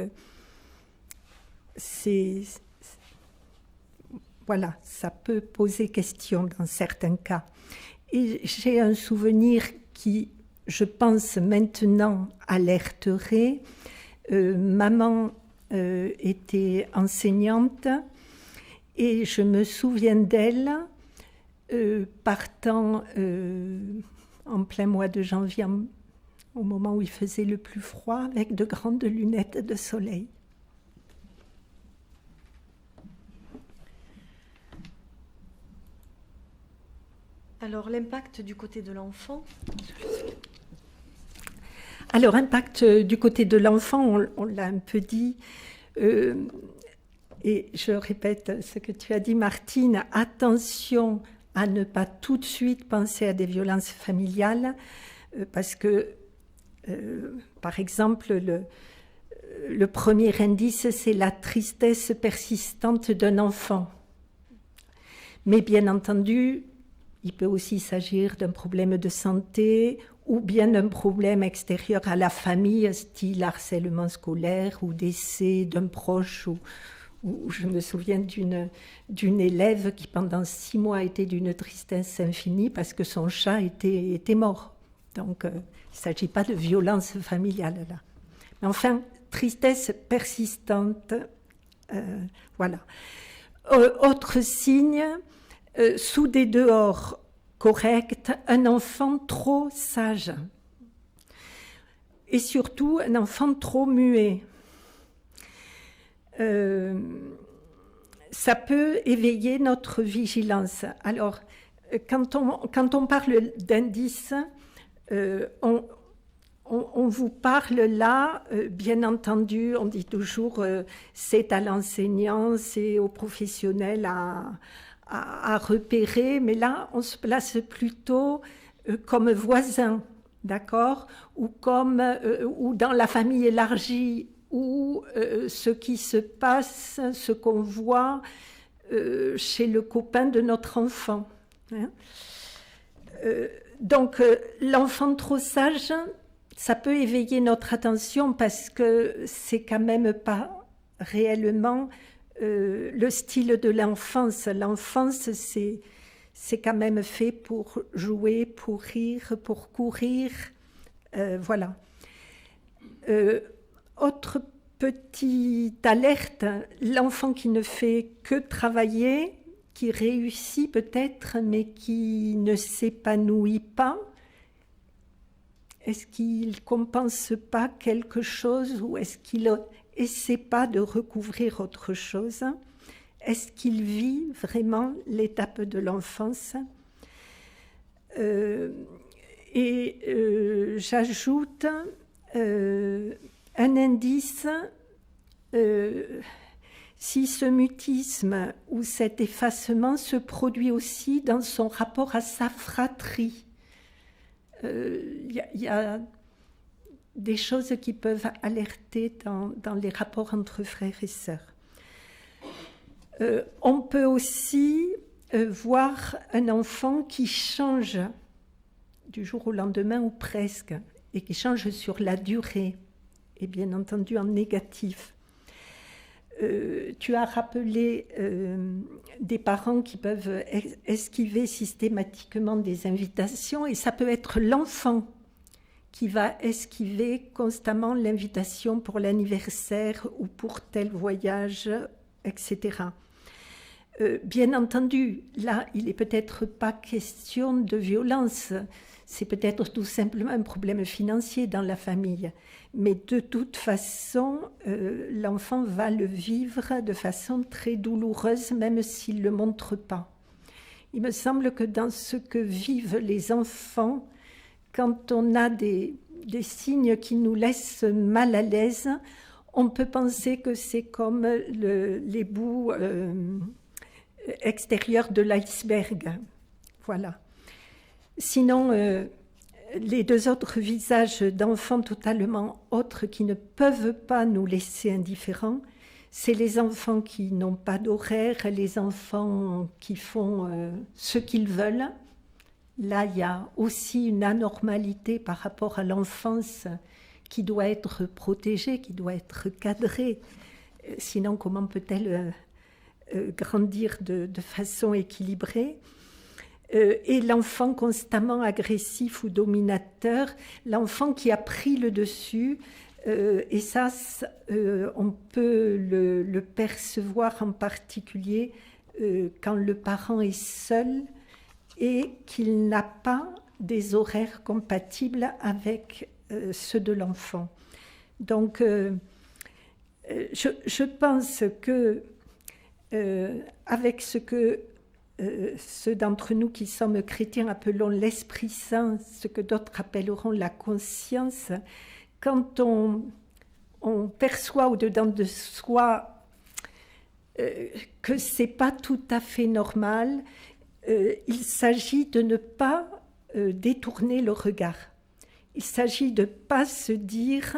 voilà, ça peut poser question dans certains cas. Et j'ai un souvenir qui, je pense, maintenant alerterait. Maman était enseignante et je me souviens d'elle partant en plein mois de janvier, au moment où il faisait le plus froid, avec de grandes lunettes de soleil. Alors, l'impact du côté de l'enfant? Alors, impact du côté de l'enfant, on l'a un peu dit, et je répète ce que tu as dit, Martine, attention à ne pas tout de suite penser à des violences familiales, parce que, par exemple, le premier indice, c'est la tristesse persistante d'un enfant. Mais bien entendu, il peut aussi s'agir d'un problème de santé ou bien d'un problème extérieur à la famille, style harcèlement scolaire ou décès d'un proche. Ou je me souviens d'une élève qui pendant 6 mois était d'une tristesse infinie parce que son chat était mort. Donc il ne s'agit pas de violence familiale là. Mais enfin, tristesse persistante, voilà. Autre signe, sous des dehors corrects, un enfant trop sage. Et surtout, un enfant trop muet. Ça peut éveiller notre vigilance. Alors, quand on parle d'indices, on vous parle là, bien entendu, on dit toujours c'est à l'enseignant, c'est au professionnel à repérer, mais là, on se place plutôt comme voisin, d'accord, ou dans la famille élargie, ou ce qui se passe, ce qu'on voit chez le copain de notre enfant. Hein. Donc, l'enfant trop sage, ça peut éveiller notre attention parce que c'est quand même pas réellement le style de l'enfance. L'enfance, c'est quand même fait pour jouer, pour rire, pour courir. Voilà. Autre petite alerte, l'enfant qui ne fait que travailler, qui réussit peut-être, mais qui ne s'épanouit pas, est-ce qu'il ne compense pas quelque chose ou est-ce qu'il n'essaie pas de recouvrir autre chose? Est-ce qu'il vit vraiment l'étape de l'enfance? J'ajoute un indice, si ce mutisme ou cet effacement se produit aussi dans son rapport à sa fratrie. Y a des choses qui peuvent alerter dans les rapports entre frères et sœurs. On peut aussi voir un enfant qui change du jour au lendemain ou presque, et qui change sur la durée, et bien entendu en négatif. Tu as rappelé des parents qui peuvent esquiver systématiquement des invitations, et ça peut être l'enfant qui va esquiver constamment l'invitation pour l'anniversaire ou pour tel voyage, etc. Bien entendu, là, il n'est peut-être pas question de violence, c'est peut-être tout simplement un problème financier dans la famille. Mais de toute façon, l'enfant va le vivre de façon très douloureuse, même s'il ne le montre pas. Il me semble que dans ce que vivent les enfants, quand on a des signes qui nous laissent mal à l'aise, on peut penser que c'est comme les bouts extérieurs de l'iceberg. Voilà. Sinon, les deux autres visages d'enfants totalement autres qui ne peuvent pas nous laisser indifférents, c'est les enfants qui n'ont pas d'horaire, les enfants qui font ce qu'ils veulent. Là, il y a aussi une anormalité par rapport à l'enfance qui doit être protégée, qui doit être cadrée. Sinon, comment peut-elle grandir de façon équilibrée? Et l'enfant constamment agressif ou dominateur, l'enfant qui a pris le dessus, et ça, on peut le percevoir en particulier quand le parent est seul et qu'il n'a pas des horaires compatibles avec ceux de l'enfant. Donc, je pense que avec ce que ceux d'entre nous qui sommes chrétiens appelons l'Esprit Saint, ce que d'autres appelleront la conscience, quand on perçoit au-dedans de soi que ce n'est pas tout à fait normal, il s'agit de ne pas détourner le regard. Il s'agit de ne pas se dire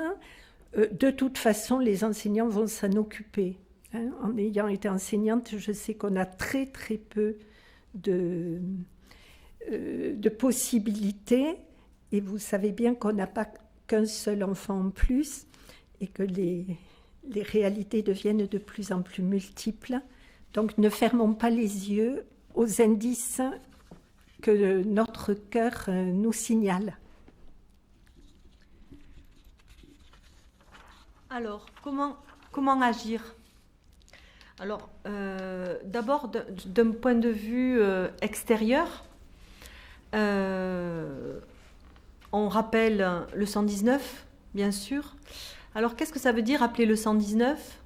de toute façon les enseignants vont s'en occuper. En ayant été enseignante, je sais qu'on a très très peu de possibilités, et vous savez bien qu'on n'a pas qu'un seul enfant en plus, et que les réalités deviennent de plus en plus multiples. Donc ne fermons pas les yeux aux indices que notre cœur nous signale. Alors, comment agir ? Alors, d'abord, d'un point de vue extérieur, on rappelle le 119, bien sûr. Alors, qu'est-ce que ça veut dire appeler le 119 ?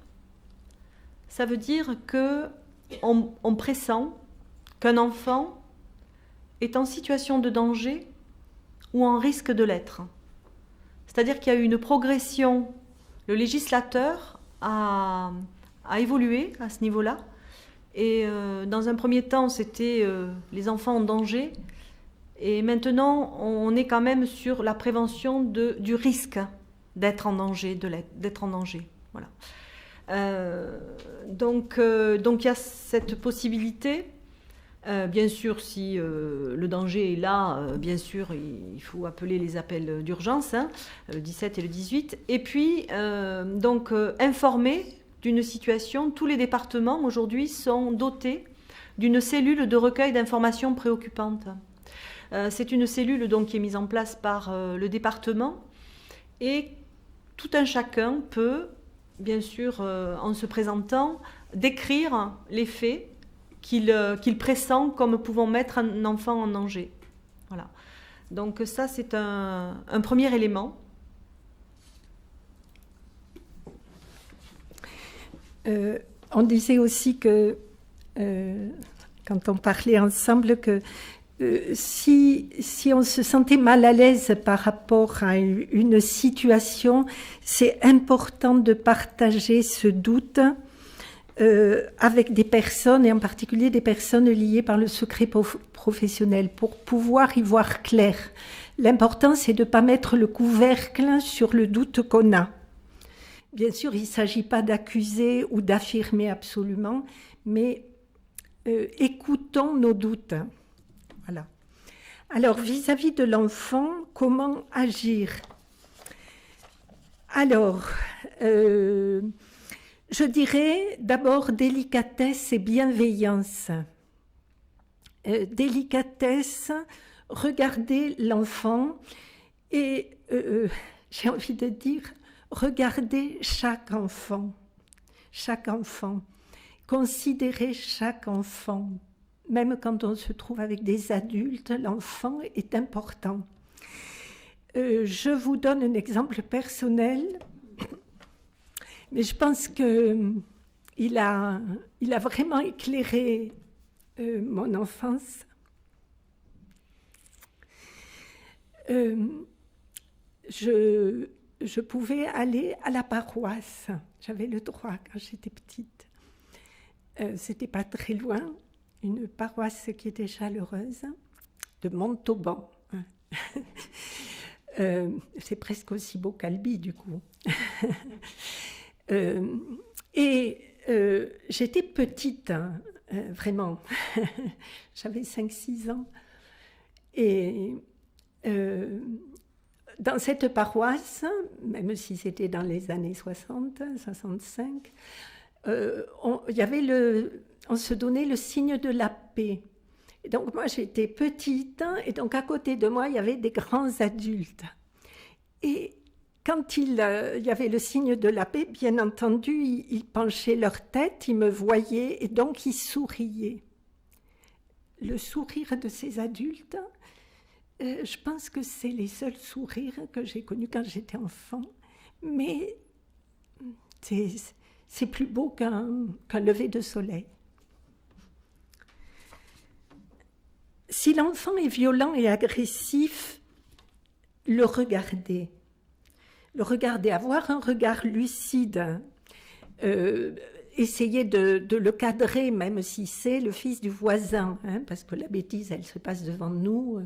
Ça veut dire qu'on pressent qu'un enfant est en situation de danger ou en risque de l'être. C'est-à-dire qu'il y a eu une progression. Le législateur a évolué à ce niveau-là. Et dans un premier temps, c'était les enfants en danger. Et maintenant, on est quand même sur la prévention du risque d'être en danger, d'être en danger. Voilà. Donc, il y a cette possibilité. Bien sûr, si le danger est là, bien sûr, il faut appeler les appels d'urgence, le 17 et le 18. Et puis, informer d'une situation. Tous les départements aujourd'hui sont dotés d'une cellule de recueil d'informations préoccupantes. C'est une cellule donc qui est mise en place par le département, et tout un chacun peut, bien sûr, en se présentant, décrire les faits qu'il pressent comme pouvant mettre un enfant en danger. Voilà. Donc ça, c'est un premier élément. On disait aussi que, quand on parlait ensemble, que si on se sentait mal à l'aise par rapport à une situation, c'est important de partager ce doute avec des personnes, et en particulier des personnes liées par le secret professionnel, pour pouvoir y voir clair. L'important, c'est de ne pas mettre le couvercle sur le doute qu'on a. Bien sûr, il ne s'agit pas d'accuser ou d'affirmer absolument, mais écoutons nos doutes. Voilà. Alors, vis-à-vis de l'enfant, comment agir? Alors, je dirais d'abord délicatesse et bienveillance. Délicatesse, regarder l'enfant et, j'ai envie de dire, regarder chaque enfant. Chaque enfant. Considérer chaque enfant. Même quand on se trouve avec des adultes, l'enfant est important. Je vous donne un exemple personnel, mais je pense qu'il a vraiment éclairé mon enfance. Je pouvais aller à la paroisse. J'avais le droit quand j'étais petite. C'était pas très loin. Une paroisse qui était chaleureuse, de Montauban. C'est presque aussi beau qu'Albi, du coup. J'étais petite, hein, vraiment. J'avais 5-6 ans. Et dans cette paroisse, même si c'était dans les années 60, 65, on se donnait le signe de la paix. Et donc moi j'étais petite, et donc à côté de moi il y avait des grands adultes. Et quand il y avait le signe de la paix, bien entendu, ils penchaient leur tête, ils me voyaient et donc ils souriaient. Le sourire de ces adultes, je pense que c'est les seuls sourires que j'ai connus quand j'étais enfant, mais c'est plus beau qu'un lever de soleil. Si l'enfant est violent et agressif, le regarder, avoir un regard lucide, essayer de le cadrer, même si c'est le fils du voisin, hein, parce que la bêtise, elle se passe devant nous,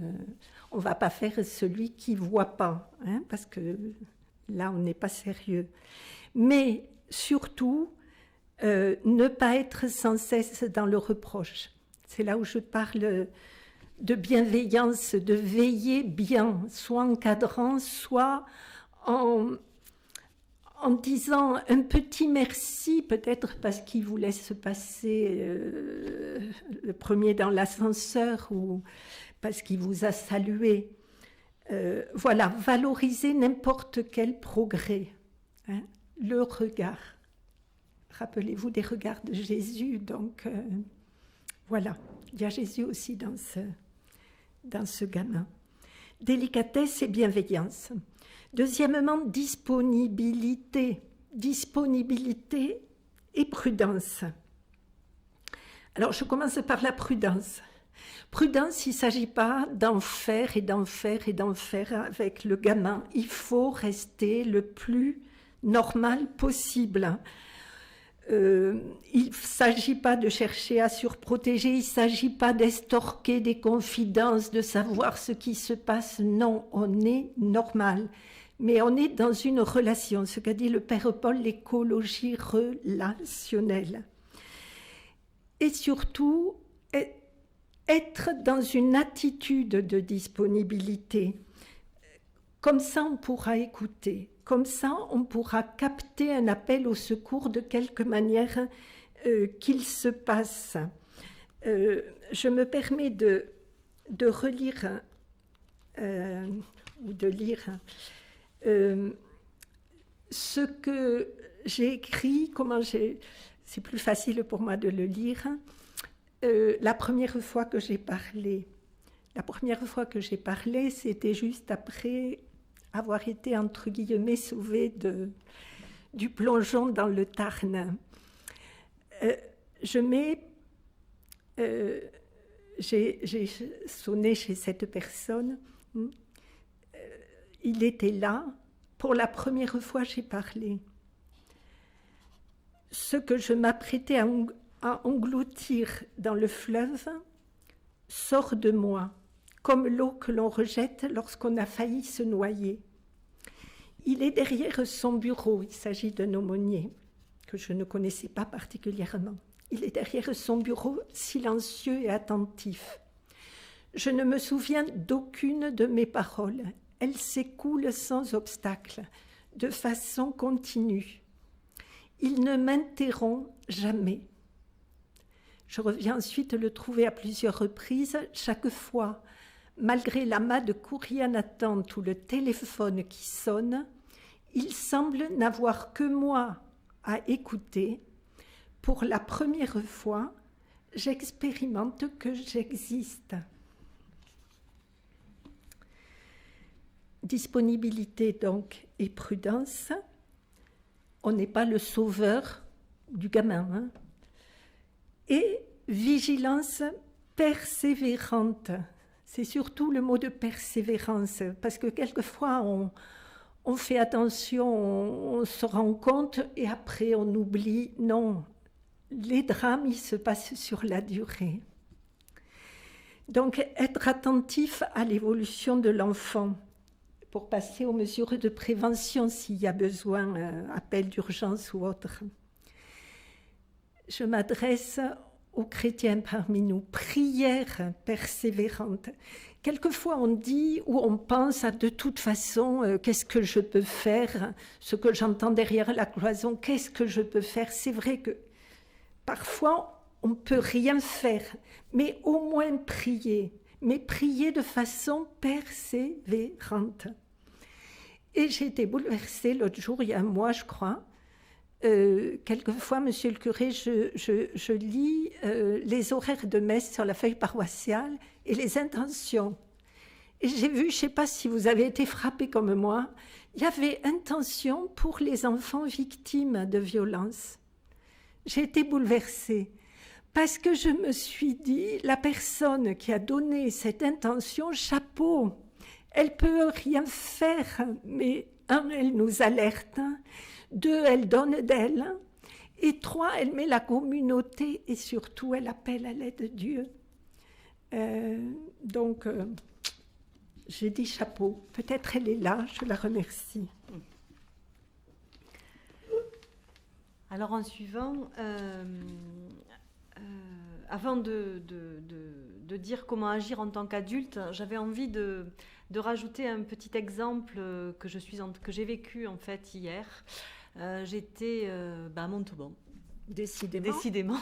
on ne va pas faire celui qui ne voit pas, hein, parce que là, on n'est pas sérieux. Mais surtout, ne pas être sans cesse dans le reproche. C'est là où je parle de bienveillance, de veiller bien, soit en cadrant, soit en disant un petit merci, peut-être parce qu'il vous laisse passer le premier dans l'ascenseur ou parce qu'il vous a salué. Voilà, valoriser n'importe quel progrès. Hein, le regard. Rappelez-vous des regards de Jésus, donc voilà, il y a Jésus aussi dans ce gamin. Délicatesse et bienveillance. Deuxièmement, disponibilité et prudence. Alors, je commence par la prudence. Prudence, il ne s'agit pas d'en faire avec le gamin. Il faut rester le plus normal possible. Il ne s'agit pas de chercher à surprotéger, il ne s'agit pas d'estorquer des confidences, de savoir ce qui se passe. Non, on est normal. Mais on est dans une relation, ce qu'a dit le Père Paul, l'écologie relationnelle. Et surtout, être dans une attitude de disponibilité. Comme ça, on pourra écouter. Comme ça, on pourra capter un appel au secours de quelque manière qu'il se passe. Je me permets de relire ou de lire ce que j'ai écrit, c'est plus facile pour moi de le lire. La première fois que j'ai parlé, c'était juste après avoir été, entre guillemets, sauvée du plongeon dans le Tarn. Je mets j'ai sonné chez cette personne. Il était là. Pour la première fois, j'ai parlé. Ce que je m'apprêtais à engloutir dans le fleuve sort de moi, comme l'eau que l'on rejette lorsqu'on a failli se noyer. Il est derrière son bureau, il s'agit d'un aumônier que je ne connaissais pas particulièrement. Il est derrière son bureau, silencieux et attentif. Je ne me souviens d'aucune de mes paroles. Elles s'écoulent sans obstacle, de façon continue. Il ne m'interrompt jamais. Je reviens ensuite le trouver à plusieurs reprises, chaque fois, malgré l'amas de courriers en attente ou le téléphone qui sonne, il semble n'avoir que moi à écouter. Pour la première fois, j'expérimente que j'existe. Disponibilité donc et prudence. On n'est pas le sauveur du gamin. Hein. Et vigilance persévérante. C'est surtout le mot de persévérance, parce que quelquefois on fait attention, on se rend compte et après on oublie. Non, les drames, ils se passent sur la durée. Donc être attentif à l'évolution de l'enfant pour passer aux mesures de prévention s'il y a besoin, appel d'urgence ou autre. Je m'adresse aux chrétiens parmi nous, prière persévérante. Quelquefois on dit ou on pense à de toute façon, qu'est-ce que je peux faire, ce que j'entends derrière la cloison, qu'est-ce que je peux faire. C'est vrai que parfois on ne peut rien faire, mais au moins prier, mais prier de façon persévérante. Et j'ai été bouleversée l'autre jour, il y a un mois je crois, quelquefois, monsieur le curé, je lis les horaires de messe sur la feuille paroissiale et les intentions. Et j'ai vu, je ne sais pas si vous avez été frappé comme moi, il y avait intention pour les enfants victimes de violences. J'ai été bouleversée parce que je me suis dit, la personne qui a donné cette intention, chapeau, elle ne peut rien faire, mais un, elle nous alerte, 2, elle donne d'elle. Et 3, elle met la communauté et surtout, elle appelle à l'aide de Dieu. Donc, j'ai dit chapeau. Peut-être elle est là, je la remercie. Alors, en suivant, avant de dire comment agir en tant qu'adulte, j'avais envie de rajouter un petit exemple que j'ai vécu en fait hier. J'étais à Montauban. Décidément.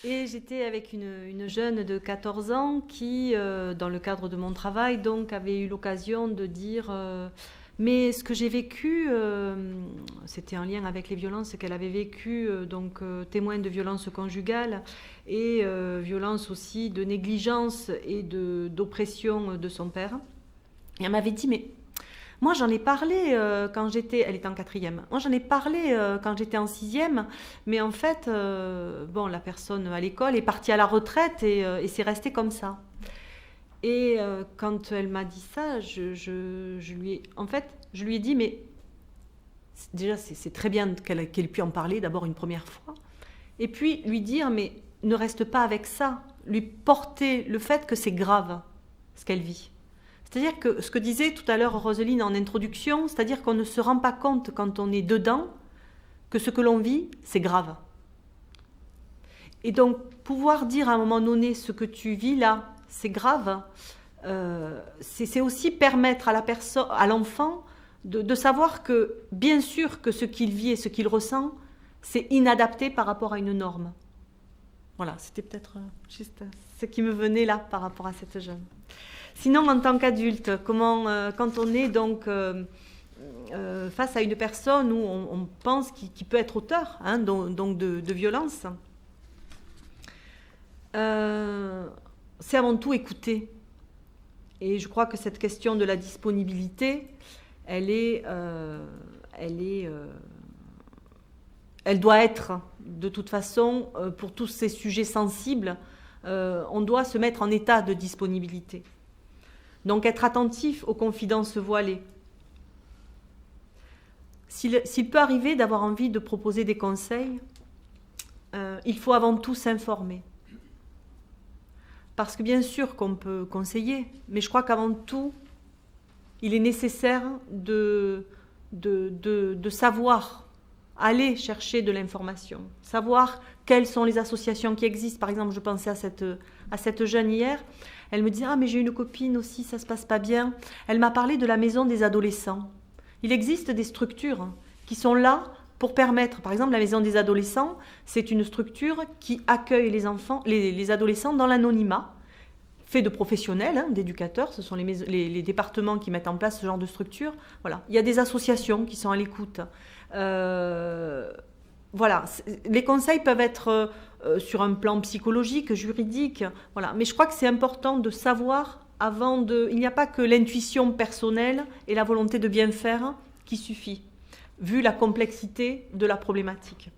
Et j'étais avec une jeune de 14 ans qui, dans le cadre de mon travail, donc, avait eu l'occasion de dire mais ce que j'ai vécu, c'était en lien avec les violences qu'elle avait vécues, donc témoin de violences conjugales et violences aussi de négligence et d'oppression de son père. Et elle m'avait dit, mais moi j'en ai parlé quand j'étais, elle était en 4e, moi j'en ai parlé quand j'étais en 6e, mais en fait, la personne à l'école est partie à la retraite et c'est resté comme ça. Et quand elle m'a dit ça, je lui ai dit, mais déjà c'est très bien qu'elle puisse en parler d'abord une première fois, et puis lui dire, mais ne reste pas avec ça, lui porter le fait que c'est grave ce qu'elle vit. C'est-à-dire que ce que disait tout à l'heure Roselyne en introduction, c'est-à-dire qu'on ne se rend pas compte quand on est dedans que ce que l'on vit, c'est grave. Et donc pouvoir dire à un moment donné ce que tu vis là, c'est grave, c'est aussi permettre à l'enfant de savoir que, bien sûr, que ce qu'il vit et ce qu'il ressent, c'est inadapté par rapport à une norme. Voilà, c'était peut-être juste ce qui me venait là par rapport à cette jeune. Sinon, en tant qu'adulte, quand on est donc face à une personne où on pense qu'il peut être auteur donc de violence, c'est avant tout écouter. Et je crois que cette question de la disponibilité, elle doit être, de toute façon, pour tous ces sujets sensibles, on doit se mettre en état de disponibilité. Donc être attentif aux confidences voilées. S'il peut arriver d'avoir envie de proposer des conseils, il faut avant tout s'informer. Parce que bien sûr qu'on peut conseiller, mais je crois qu'avant tout, il est nécessaire de savoir aller chercher de l'information, savoir quelles sont les associations qui existent. Par exemple, je pensais à cette jeune hier, elle me disait « Ah, mais j'ai une copine aussi, ça se passe pas bien ». Elle m'a parlé de la maison des adolescents. Il existe des structures qui sont là pour permettre, par exemple, la maison des adolescents, c'est une structure qui accueille les enfants, les adolescents dans l'anonymat, fait de professionnels, d'éducateurs, ce sont les départements qui mettent en place ce genre de structure. Voilà. Il y a des associations qui sont à l'écoute. Voilà. Les conseils peuvent être sur un plan psychologique, juridique, voilà. Mais je crois que c'est important de savoir avant de... Il n'y a pas que l'intuition personnelle et la volonté de bien faire qui suffit, vu la complexité de la problématique.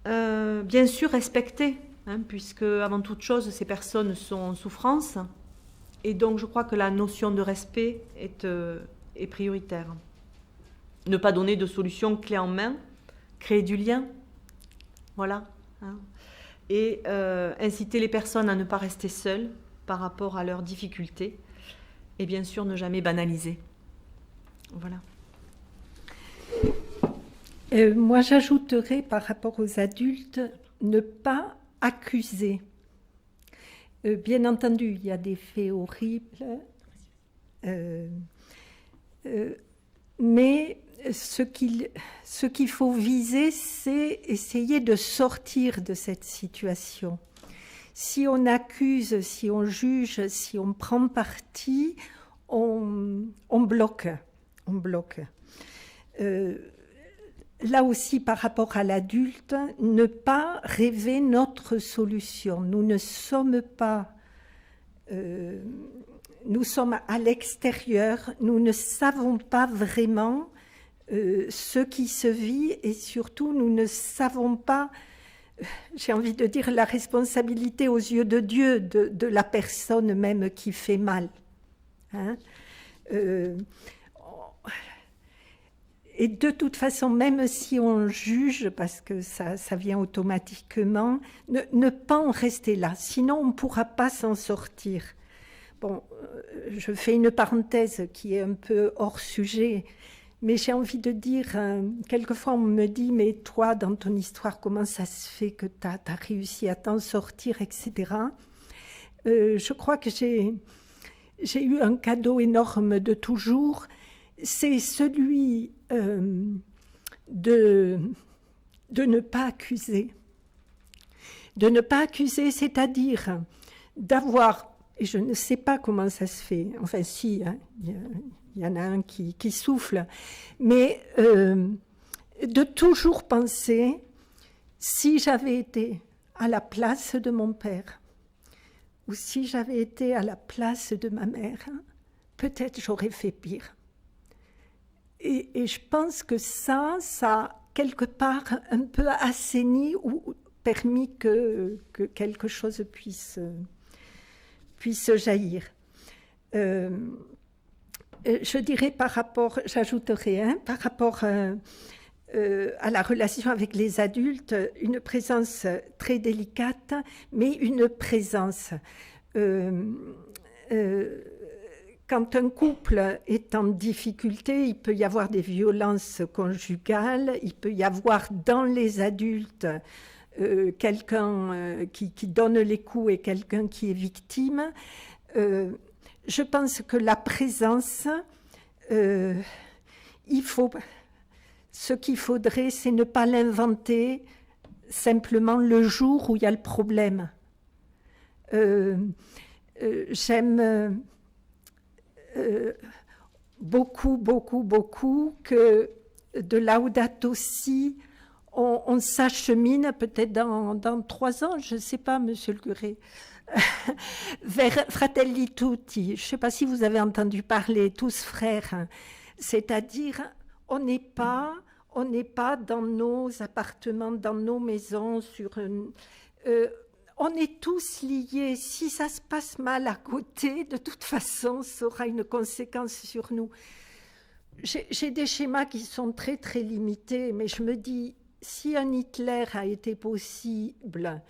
Bien sûr, respecter, puisque avant toute chose, ces personnes sont en souffrance. Et donc, je crois que la notion de respect est prioritaire. Ne pas donner de solution clé en main, créer du lien, voilà. Et inciter les personnes à ne pas rester seules par rapport à leurs difficultés. Et bien sûr, ne jamais banaliser. Voilà. Moi, j'ajouterais par rapport aux adultes, ne pas accuser. Bien entendu, il y a des faits horribles, mais ce qu'il faut viser, c'est essayer de sortir de cette situation. Si on accuse, si on juge, si on prend parti, on bloque. On bloque. Là aussi, par rapport à l'adulte, ne pas rêver notre solution. Nous ne sommes pas... nous sommes à l'extérieur, nous ne savons pas vraiment ce qui se vit et surtout, nous ne savons pas, j'ai envie de dire, la responsabilité aux yeux de Dieu de la personne même qui fait mal. Et de toute façon, même si on juge, parce que ça vient automatiquement, ne pas en rester là, sinon on ne pourra pas s'en sortir. Bon, je fais une parenthèse qui est un peu hors sujet, mais j'ai envie de dire, quelquefois on me dit, mais toi, dans ton histoire, comment ça se fait que tu as réussi à t'en sortir, etc. Je crois que j'ai eu un cadeau énorme de toujours, c'est celui de ne pas accuser. De ne pas accuser, c'est-à-dire d'avoir, et je ne sais pas comment ça se fait, enfin si, il y en a un qui souffle, mais de toujours penser, si j'avais été à la place de mon père, ou si j'avais été à la place de ma mère, peut-être j'aurais fait pire. Et je pense que ça a quelque part un peu assaini ou permis que quelque chose puisse jaillir. Je dirais j'ajouterais, par rapport à la relation avec les adultes, une présence très délicate, mais une présence. Quand un couple est en difficulté, il peut y avoir des violences conjugales, il peut y avoir dans les adultes quelqu'un qui donne les coups et quelqu'un qui est victime. Je pense que la présence, ce qu'il faudrait, c'est ne pas l'inventer simplement le jour où il y a le problème. J'aime beaucoup que de Laudato Si, on s'achemine peut-être dans 3 ans, je ne sais pas, monsieur le curé, vers Fratelli Tutti. Je ne sais pas si vous avez entendu parler, tous frères. C'est-à-dire, on n'est pas dans nos appartements, dans nos maisons, on est tous liés. Si ça se passe mal à côté, de toute façon, ça aura une conséquence sur nous. J'ai des schémas qui sont très, très limités, mais je me dis, si un Hitler a été possible,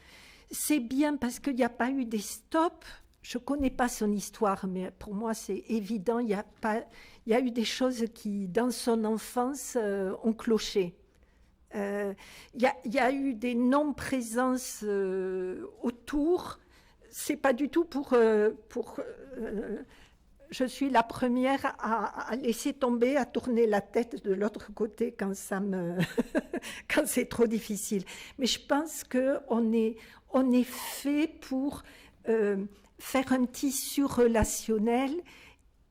c'est bien parce qu'il n'y a pas eu des stops. Je ne connais pas son histoire, mais pour moi, c'est évident. Il y a eu des choses qui, dans son enfance, ont cloché. Il y a eu des non-présences autour. Ce n'est pas du tout je suis la première à laisser tomber, à tourner la tête de l'autre côté quand quand c'est trop difficile. Mais je pense qu'on est fait pour faire un tissu relationnel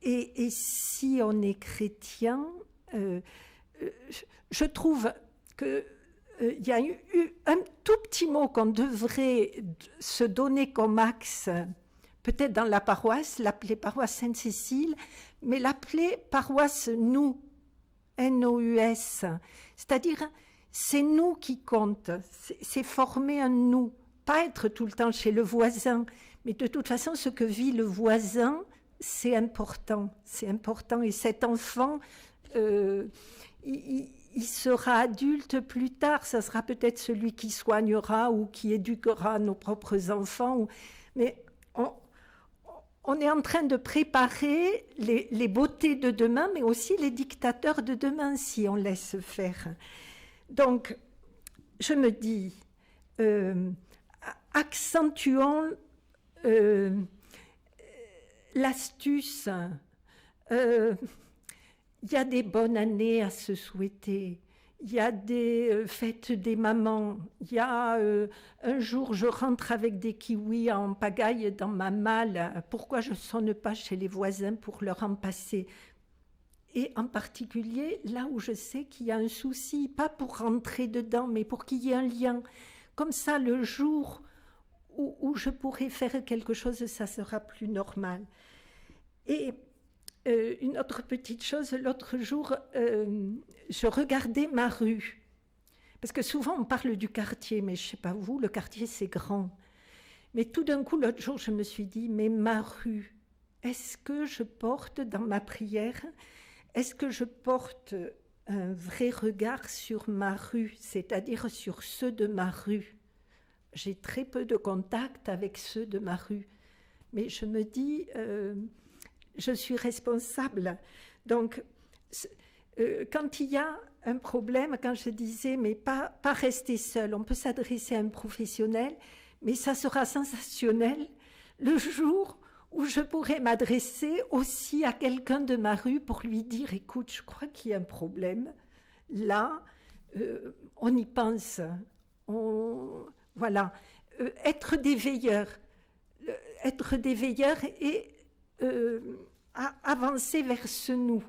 et si on est chrétien, je trouve qu'il y a eu un tout petit mot qu'on devrait se donner comme axe, peut-être dans la paroisse, l'appeler paroisse Sainte-Cécile, mais l'appeler paroisse nous, N-O-U-S, c'est-à-dire c'est nous qui compte, c'est former un nous, pas être tout le temps chez le voisin, mais de toute façon ce que vit le voisin, c'est important, et cet enfant, il sera adulte plus tard, ça sera peut-être celui qui soignera ou qui éduquera nos propres enfants, mais on est en train de préparer les beautés de demain, mais aussi les dictateurs de demain, si on laisse faire. Donc, je me dis, accentuons l'astuce. Il y a des bonnes années à se souhaiter. Il y a des fêtes des mamans. Il y a un jour, je rentre avec des kiwis en pagaille dans ma malle. Pourquoi je ne sonne pas chez les voisins pour leur en passer? Et en particulier, là où je sais qu'il y a un souci, pas pour rentrer dedans, mais pour qu'il y ait un lien. Comme ça, le jour où je pourrai faire quelque chose, ça sera plus normal. Et une autre petite chose, l'autre jour, je regardais ma rue. Parce que souvent, on parle du quartier, mais je ne sais pas vous, le quartier, c'est grand. Mais tout d'un coup, l'autre jour, je me suis dit, mais ma rue, est-ce que je porte dans ma prière, est-ce que je porte un vrai regard sur ma rue, c'est-à-dire sur ceux de ma rue? J'ai très peu de contact avec ceux de ma rue. Mais je me dis... je suis responsable. Donc, quand il y a un problème, quand je disais, mais pas rester seul, on peut s'adresser à un professionnel, mais ça sera sensationnel le jour où je pourrai m'adresser aussi à quelqu'un de ma rue pour lui dire, écoute, je crois qu'il y a un problème. Là, on y pense. Voilà. Être des veilleurs et avancer vers ce nous.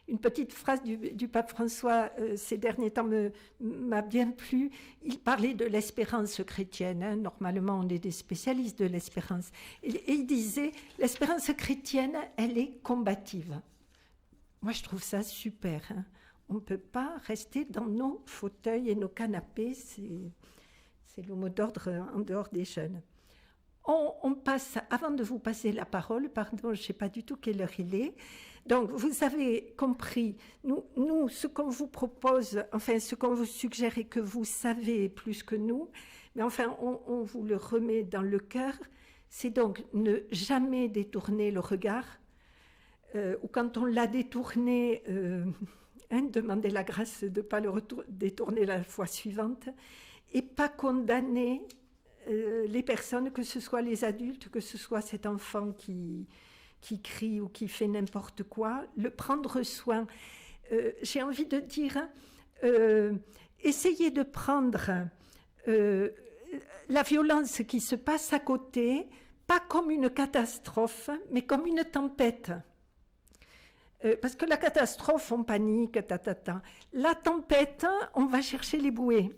Une petite phrase du pape François ces derniers temps m'a bien plu. Il parlait de l'espérance chrétienne. Hein. Normalement, on est des spécialistes de l'espérance. Et il disait, l'espérance chrétienne, elle est combative. Moi, je trouve ça super. Hein. On ne peut pas rester dans nos fauteuils et nos canapés. C'est le mot d'ordre en dehors des jeunes. On passe, avant de vous passer la parole, pardon, je ne sais pas du tout quelle heure il est. Donc, vous avez compris, nous, ce qu'on vous propose, enfin, ce qu'on vous suggère et que vous savez plus que nous, mais enfin, on vous le remet dans le cœur, c'est donc ne jamais détourner le regard, ou quand on l'a détourné, demander la grâce de ne pas le détourner la fois suivante, et pas condamner les personnes, que ce soit les adultes, que ce soit cet enfant qui crie ou qui fait n'importe quoi, le prendre soin. J'ai envie de dire, essayez de prendre la violence qui se passe à côté, pas comme une catastrophe, mais comme une tempête. Parce que la catastrophe, on panique, La tempête, on va chercher les bouées.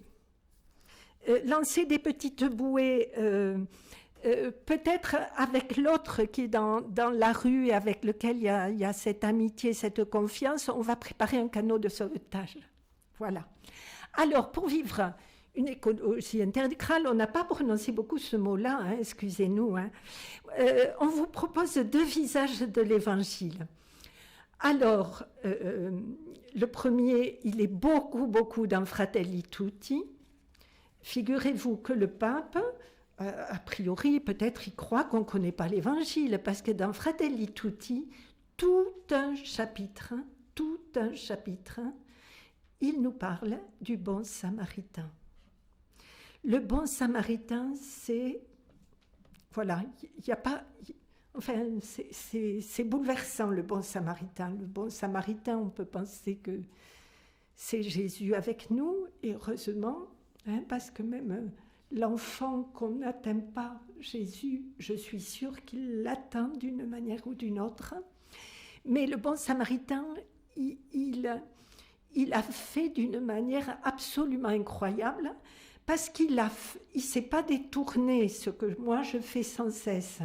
Lancer des petites bouées, peut-être avec l'autre qui est dans la rue et avec lequel il y a cette amitié, cette confiance, on va préparer un canot de sauvetage. Voilà. Alors, pour vivre une écologie intégrale, on n'a pas prononcé beaucoup ce mot-là, hein, excusez-nous. Hein. On vous propose 2 visages de l'Évangile. Alors, le premier, il est beaucoup dans Fratelli Tutti. Figurez-vous que le pape, a priori, peut-être il croit qu'on ne connaît pas l'Évangile, parce que dans Fratelli Tutti, tout un chapitre, il nous parle du bon samaritain. Le bon samaritain, c'est... Voilà, il n'y a pas... Enfin, c'est bouleversant, le bon samaritain. Le bon samaritain, on peut penser que c'est Jésus avec nous, et heureusement, hein, parce que même l'enfant qu'on n'atteint pas, Jésus, je suis sûre qu'il l'atteint d'une manière ou d'une autre. Mais le bon samaritain, il a fait d'une manière absolument incroyable, parce qu'il ne s'est pas détourné, ce que moi je fais sans cesse.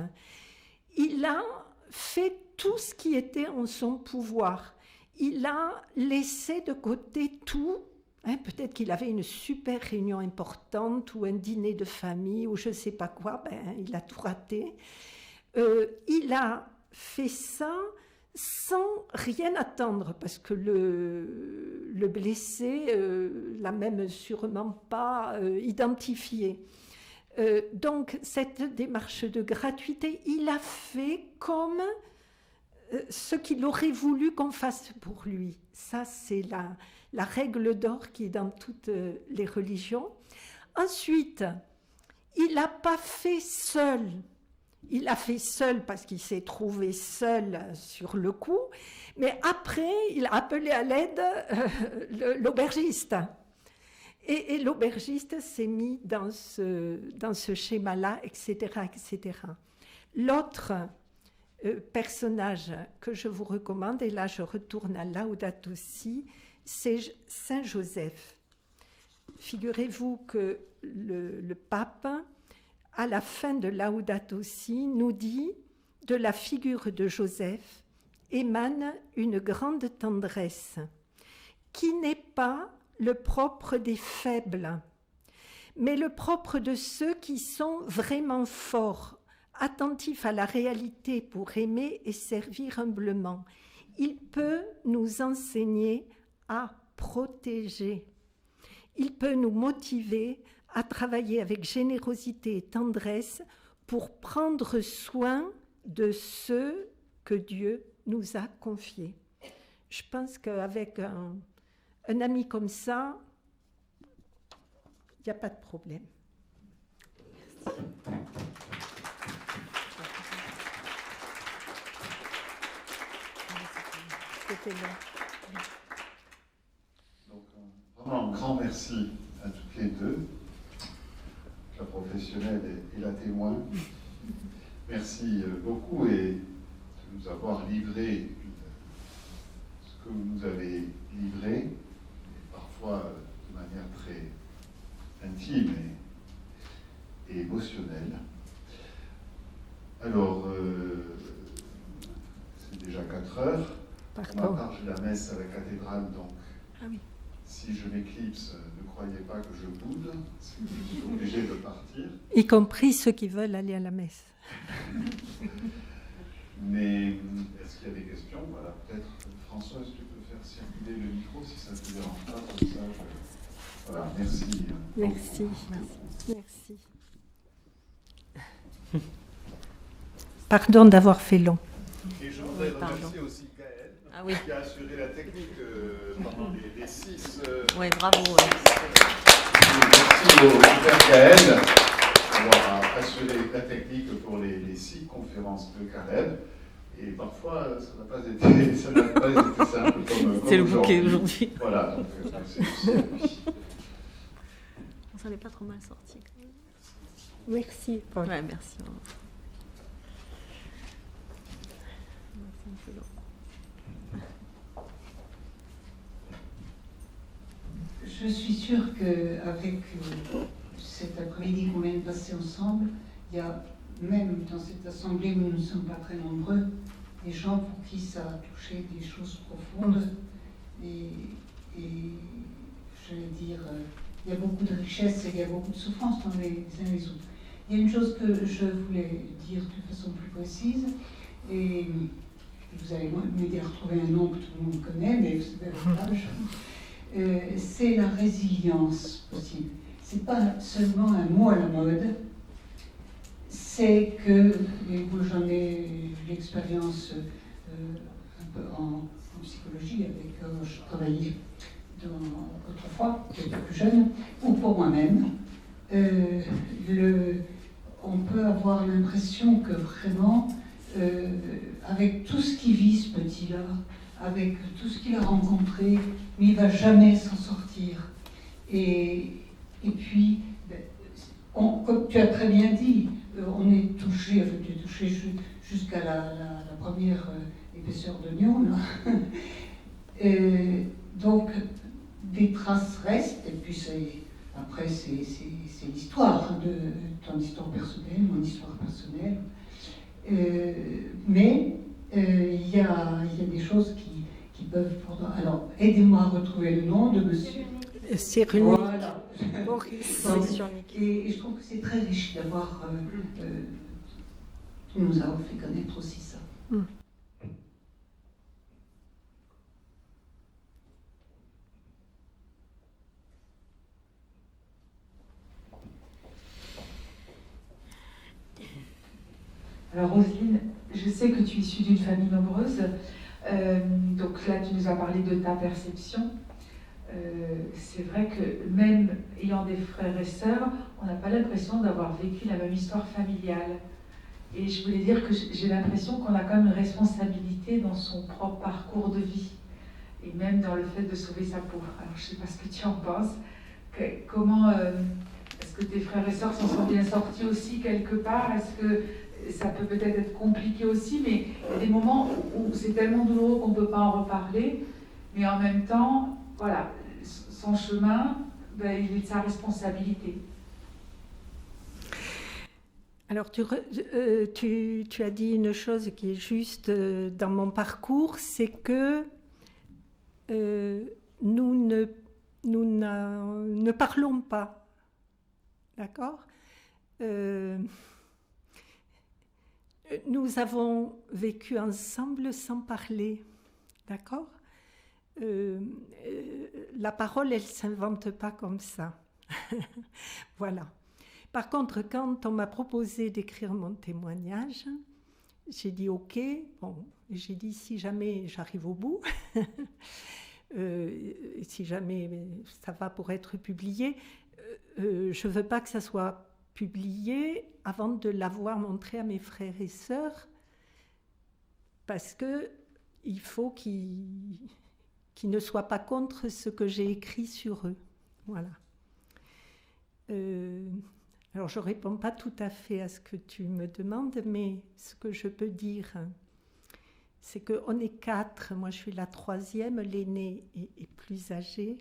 Il a fait tout ce qui était en son pouvoir. Il a laissé de côté tout. Hein, peut-être qu'il avait une super réunion importante ou un dîner de famille ou je ne sais pas quoi. Il a tout raté. Il a fait ça sans rien attendre, parce que le blessé l'a même sûrement pas identifié. Donc, cette démarche de gratuité, il a fait comme ce qu'il aurait voulu qu'on fasse pour lui. Ça, c'est la règle d'or qui est dans toutes les religions. Ensuite, il n'a pas fait seul. Il a fait seul parce qu'il s'est trouvé seul sur le coup, mais après, il a appelé à l'aide l'aubergiste. Et l'aubergiste s'est mis dans ce schéma-là, etc., etc. L'autre personnage que je vous recommande, et là je retourne à Laudato Si, c'est Saint Joseph. Figurez-vous que le pape, à la fin de Laudato Si, nous dit « De la figure de Joseph émane une grande tendresse, qui n'est pas le propre des faibles, mais le propre de ceux qui sont vraiment forts, attentifs à la réalité pour aimer et servir humblement. Il peut nous enseigner à protéger. Il peut nous motiver à travailler avec générosité et tendresse pour prendre soin de ceux que Dieu nous a confiés. » Je pense qu'avec un ami comme ça, il n'y a pas de problème. C'était là. Donc, vraiment un grand merci à toutes les deux, la professionnelle et la témoin. Merci beaucoup et de nous avoir livré ce que vous nous avez livré, et parfois de manière très intime et émotionnelle. Alors, c'est déjà 4 heures. Pardon. On va partager la messe à la cathédrale, donc Ah oui. si je m'éclipse, ne croyez pas que je boude, je suis obligé de partir. Y compris ceux qui veulent aller à la messe. Mais est-ce qu'il y a des questions? Voilà, peut-être Françoise, tu peux faire circuler le micro si ça ne te dérange pas, comme ça. Voilà, merci. Merci. Merci. Pardon d'avoir fait long. Et je voudrais remercier aussi Gaëlle, qui a assuré la technique pendant les 6... Oui, bravo. Merci au super Gaëlle d'avoir assuré la technique pour les 6 conférences de Carême. Et parfois, ça n'a pas été simple comme c'est le bouquet aujourd'hui. Voilà, donc merci aussi à lui. On s'en est pas trop mal sorti. Merci, Paul. Ouais, merci. Je suis sûre qu'avec cet après-midi qu'on vient de passer ensemble, il y a même dans cette assemblée où nous ne sommes pas très nombreux, des gens pour qui ça a touché des choses profondes et je vais dire il y a beaucoup de richesse et il y a beaucoup de souffrance dans les uns et les autres. Il y a une chose que je voulais dire de façon plus précise, et vous allez m'aider à retrouver un nom que tout le monde connaît, mais vous savez votre âge, c'est la résilience possible. C'est pas seulement un mot à la mode, c'est que, et moi j'en ai eu l'expérience un peu en psychologie, avec je travaillais autrefois, quand j'étais plus jeune, ou pour moi-même, on peut avoir l'impression que vraiment, avec tout ce qu'il vit ce petit-là, avec tout ce qu'il a rencontré, mais il ne va jamais s'en sortir. Et puis, comme tu as très bien dit, on est touché, enfin, tu es touché jusqu'à la première épaisseur d'oignon, là. Donc, des traces restent, et puis après, c'est l'histoire, de ton histoire personnelle, mon histoire personnelle. Mais il y a des choses qui peuvent... Alors, aidez-moi à retrouver le nom de monsieur... Cyrulnik. Voilà. Et je trouve que c'est très riche d'avoir... nous avons fait connaître aussi ça. Alors Roselyne, je sais que tu es issue d'une famille nombreuse, donc là tu nous as parlé de ta perception. C'est vrai que même ayant des frères et sœurs, on n'a pas l'impression d'avoir vécu la même histoire familiale. Et je voulais dire que j'ai l'impression qu'on a quand même une responsabilité dans son propre parcours de vie, et même dans le fait de sauver sa peau. Alors je ne sais pas ce que tu en penses. Comment est-ce que tes frères et sœurs s'en sont bien sortis aussi quelque part? Est-ce que ça peut peut-être être compliqué aussi, mais il y a des moments où c'est tellement douloureux qu'on ne peut pas en reparler, mais en même temps, voilà, son chemin, ben, il est de sa responsabilité. Alors, tu as dit une chose qui est juste dans mon parcours, c'est que nous ne parlons pas, d'accord? Nous avons vécu ensemble sans parler, d'accord? La parole, elle ne s'invente pas comme ça. Voilà. Par contre, quand on m'a proposé d'écrire mon témoignage, j'ai dit OK. Bon, j'ai dit si jamais j'arrive au bout, si jamais ça va pour être publié, je ne veux pas que ça soit publié avant de l'avoir montré à mes frères et sœurs, parce qu'il faut qu'ils ne soient pas contre ce que j'ai écrit sur eux. Voilà. Alors, je ne réponds pas tout à fait à ce que tu me demandes, mais ce que je peux dire, c'est qu'on est 4. Moi, je suis la 3e, l'aînée est plus âgée.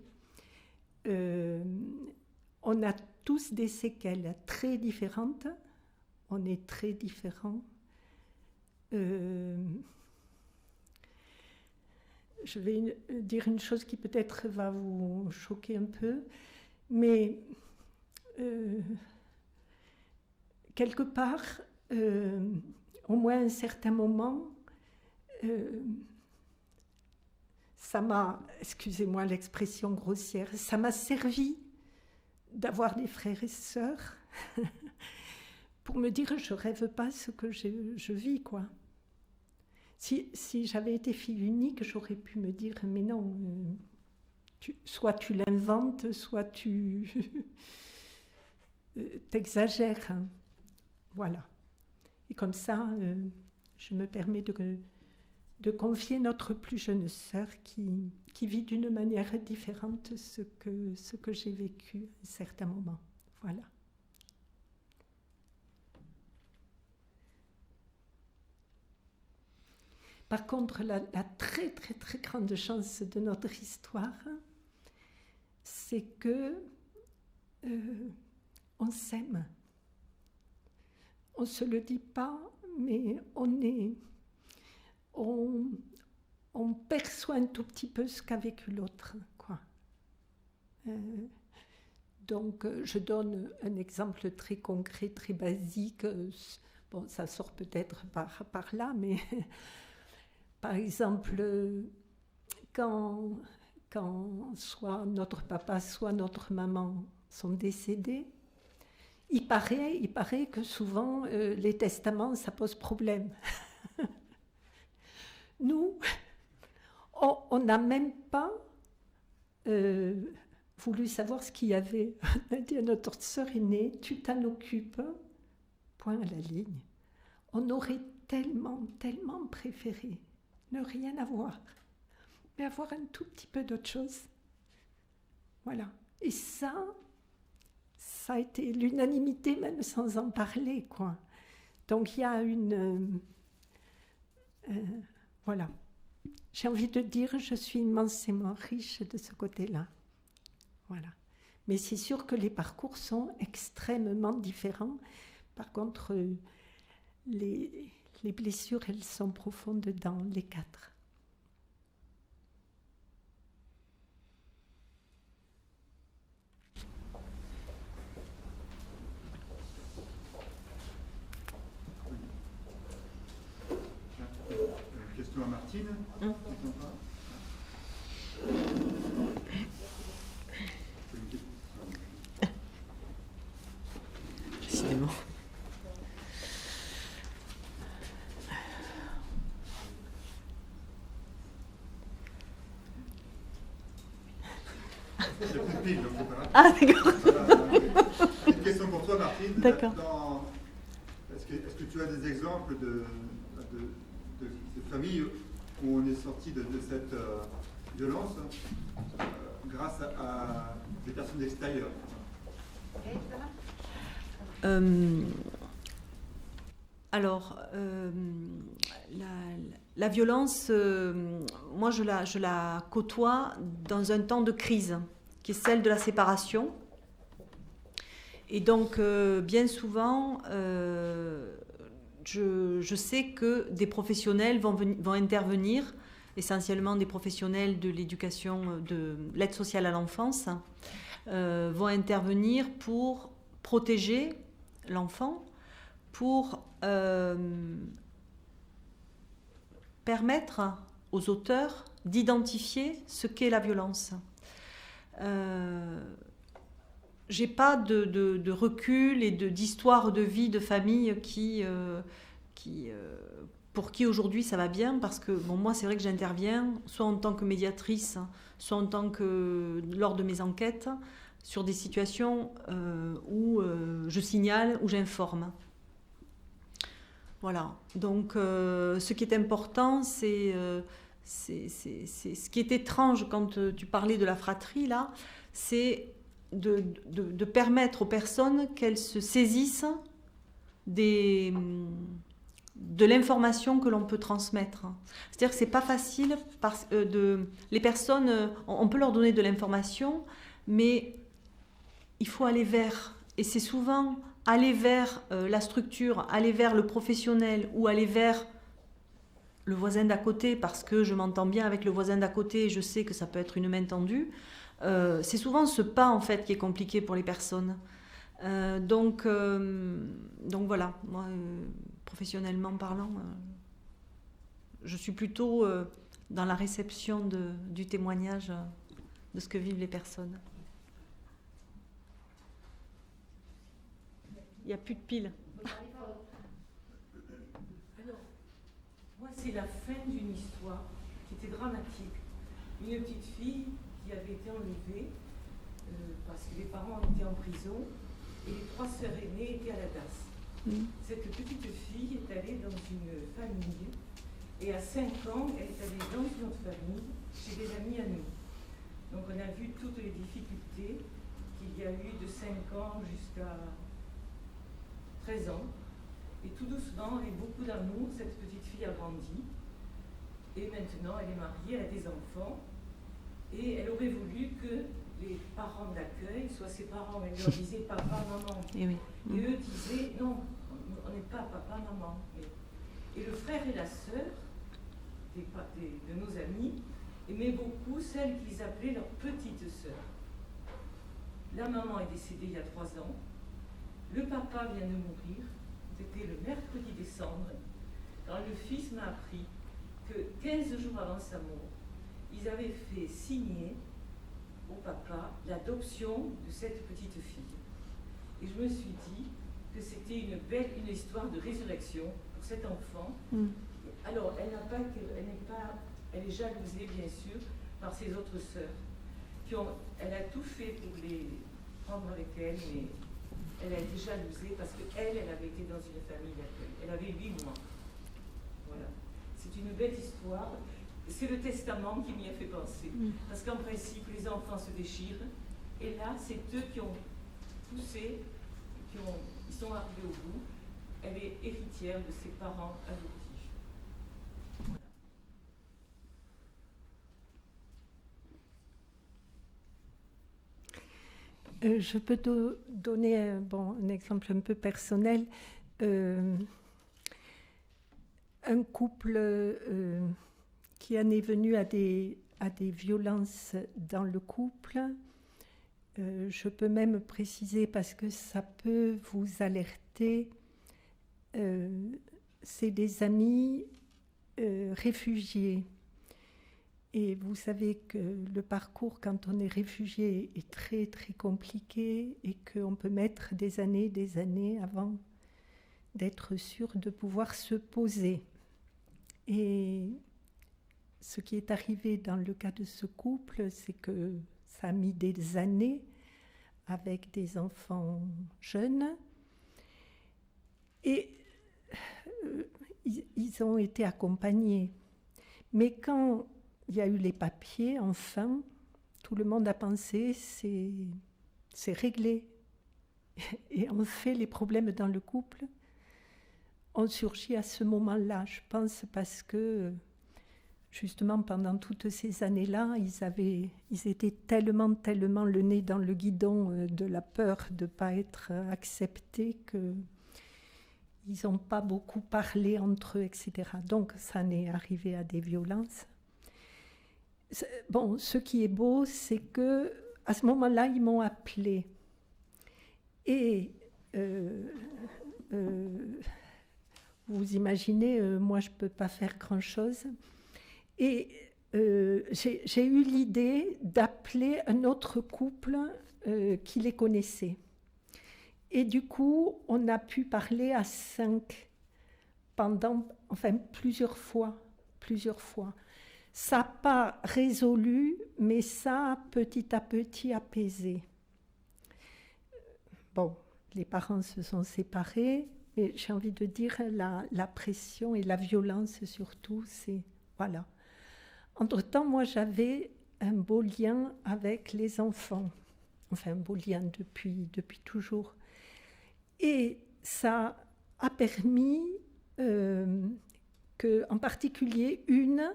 On a tous des séquelles très différentes. On est très différents. Je vais dire une chose qui peut-être va vous choquer un peu, mais quelque part, au moins à un certain moment, ça m'a, excusez-moi l'expression grossière, ça m'a servi d'avoir des frères et sœurs pour me dire je rêve pas ce que je vis, quoi. Si j'avais été fille unique, j'aurais pu me dire mais non, soit tu l'inventes, soit tu t'exagères. Hein. Voilà. Et comme ça, je me permets de confier notre plus jeune sœur qui vit d'une manière différente ce que j'ai vécu à un certain moment. Voilà. Par contre, la très, très, très grande chance de notre histoire, c'est que on s'aime. On ne se le dit pas, mais on perçoit un tout petit peu ce qu'a vécu l'autre, quoi. Donc, je donne un exemple très concret, très basique. Bon, ça sort peut-être par là, mais par exemple, quand soit notre papa, soit notre maman sont décédés, il paraît que souvent, les testaments, ça pose problème. Nous, on n'a même pas voulu savoir ce qu'il y avait. On a dit à notre sœur aînée, tu t'en occupes, point à la ligne. On aurait tellement préféré ne rien avoir, mais avoir un tout petit peu d'autre chose. Voilà. Et ça a été l'unanimité, même sans en parler, quoi. Donc il y a une... voilà. J'ai envie de dire, je suis immensément riche de ce côté-là. Voilà. Mais c'est sûr que les parcours sont extrêmement différents. Par contre, les blessures, elles sont profondes dans les 4. Question à Martine. Décidément. J'ai plus de pile, donc c'est pas grave. Ah, d'accord. Une question pour toi, Martine. D'accord. Est-ce que tu as des exemples de ces familles où on est sorti de cette violence grâce à des personnes extérieures? Alors, la violence, moi je la côtoie dans un temps de crise, qui est celle de la séparation. Et donc, bien souvent, je sais que des professionnels vont intervenir, essentiellement des professionnels de l'éducation, de l'aide sociale à l'enfance, vont intervenir pour protéger l'enfant, pour permettre aux auteurs d'identifier ce qu'est la violence. J'ai pas de recul et d'histoire de vie de famille pour qui aujourd'hui ça va bien, parce que bon, moi c'est vrai que j'interviens soit en tant que médiatrice, soit en tant que lors de mes enquêtes sur des situations où je signale, où j'informe. Voilà. Donc ce qui est important, c'est ce qui est étrange quand tu parlais de la fratrie là, c'est de permettre aux personnes qu'elles se saisissent de l'information que l'on peut transmettre. C'est-à-dire que c'est pas facile les personnes, on peut leur donner de l'information, mais il faut aller vers, et c'est souvent aller vers la structure, aller vers le professionnel ou aller vers le voisin d'à côté, parce que je m'entends bien avec le voisin d'à côté et je sais que ça peut être une main tendue. C'est souvent ce pas en fait qui est compliqué pour les personnes. Donc voilà, moi, professionnellement parlant, je suis plutôt dans la réception du témoignage de ce que vivent les personnes. Il n'y a plus de piles. Alors, moi, c'est la fin d'une histoire qui était dramatique. Une petite fille qui avait été enlevée parce que les parents étaient en prison et les 3 sœurs aînées étaient à la DAS. Cette petite fille est allée dans une famille et à 5 ans, elle est allée dans une autre famille chez des amis à nous. Donc on a vu toutes les difficultés qu'il y a eu de 5 ans jusqu'à 13 ans. Et tout doucement, avec beaucoup d'amour, cette petite fille a grandi. Et maintenant, elle est mariée, elle a des enfants. Et elle aurait voulu que les parents d'accueil soient ses parents. Elle leur disait papa, maman. Et, oui. Et eux disaient non, on n'est pas papa, maman. Et le frère et la sœur de nos amis aimaient beaucoup celle qu'ils appelaient leur petite sœur. La maman est décédée il y a 3 ans. Le papa vient de mourir. C'était le mercredi décembre, quand le fils m'a appris que 15 jours avant sa mort, ils avaient fait signer au papa l'adoption de cette petite fille. Et je me suis dit que c'était une histoire de résurrection pour cet enfant. Alors, elle est jalousée, bien sûr, par ses autres sœurs. Elle a tout fait pour les prendre avec elle, mais elle a été jalousée parce qu'elle avait été dans une famille d'accueil. Elle avait 8 mois. Voilà. C'est une belle histoire. C'est le testament qui m'y a fait penser. Parce qu'en principe, les enfants se déchirent. Et là, c'est eux qui ont poussé, ils sont arrivés au bout. Elle est héritière de ses parents adoptifs. Voilà. Je peux donner un exemple un peu personnel. Un couple qui en est venu à des violences dans le couple. Je peux même préciser, parce que ça peut vous alerter, c'est des amis réfugiés. Et vous savez que le parcours, quand on est réfugié, est très, très compliqué et qu'on peut mettre des années avant d'être sûr de pouvoir se poser. Et ce qui est arrivé dans le cas de ce couple, c'est que ça a mis des années avec des enfants jeunes. Et ils ont été accompagnés. Mais quand il y a eu les papiers, enfin, tout le monde a pensé c'est réglé. Et en fait, les problèmes dans le couple ont surgi à ce moment-là, je pense, parce que justement, pendant toutes ces années-là, ils étaient tellement le nez dans le guidon de la peur de ne pas être acceptés qu'ils n'ont pas beaucoup parlé entre eux, etc. Donc, ça en est arrivé à des violences. Bon, ce qui est beau, c'est que à ce moment-là, ils m'ont appelé. Et vous imaginez, moi, je ne peux pas faire grand-chose. Et j'ai eu l'idée d'appeler un autre couple qui les connaissait. Et du coup, on a pu parler à 5 plusieurs fois. Ça n'a pas résolu, mais ça a petit à petit apaisé. Bon, les parents se sont séparés, mais j'ai envie de dire la pression et la violence surtout, c'est... Voilà. Entre-temps, moi, j'avais un beau lien avec les enfants. Enfin, un beau lien depuis toujours. Et ça a permis qu'en particulier une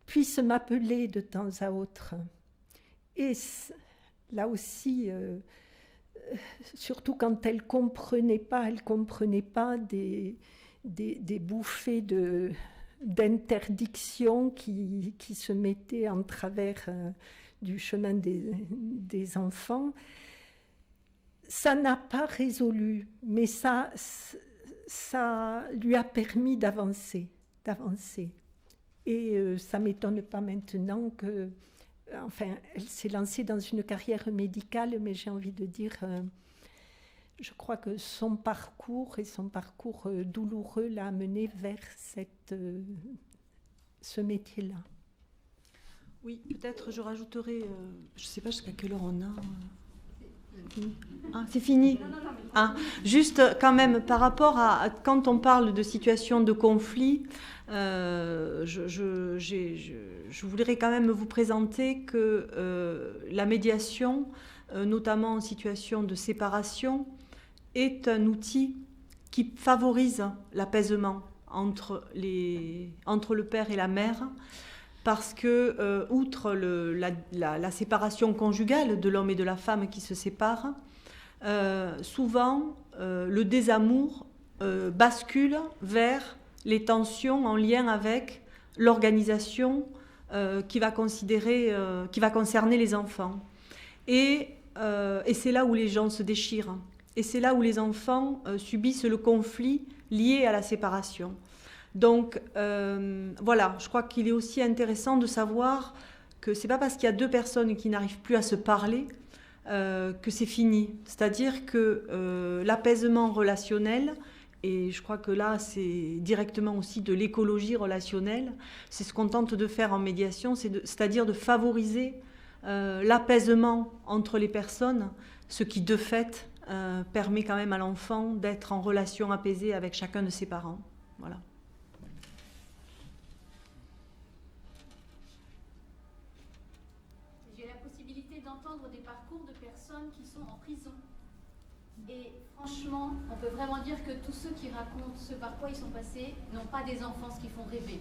puisse m'appeler de temps à autre. Et là aussi, surtout quand elle ne comprenait pas des bouffées d'interdiction qui se mettaient en travers du chemin des enfants. Ça n'a pas résolu, mais ça lui a permis d'avancer. Et ça ne m'étonne pas maintenant que... elle s'est lancée dans une carrière médicale, mais j'ai envie de dire... je crois que son parcours douloureux l'a amené vers ce métier-là. Oui, peut-être je rajouterai, je ne sais pas jusqu'à quelle heure on a. Ah, c'est fini. Juste quand même, par rapport à quand on parle de situation de conflit, je voudrais quand même vous présenter que la médiation, notamment en situation de séparation, est un outil qui favorise l'apaisement entre le père et la mère, parce que, outre la séparation conjugale de l'homme et de la femme qui se séparent, souvent le désamour bascule vers les tensions en lien avec l'organisation qui va concerner les enfants. Et c'est là où les gens se déchirent. Et c'est là où les enfants subissent le conflit lié à la séparation. Donc voilà, je crois qu'il est aussi intéressant de savoir que c'est pas parce qu'il y a deux personnes qui n'arrivent plus à se parler que c'est fini. C'est-à-dire que l'apaisement relationnel, et je crois que là c'est directement aussi de l'écologie relationnelle, c'est ce qu'on tente de faire en médiation, c'est-à-dire de favoriser l'apaisement entre les personnes, ce qui de fait permet quand même à l'enfant d'être en relation apaisée avec chacun de ses parents. Voilà. J'ai la possibilité d'entendre des parcours de personnes qui sont en prison. Et franchement, on peut vraiment dire que tous ceux qui racontent ce par quoi ils sont passés n'ont pas des enfances qui font rêver.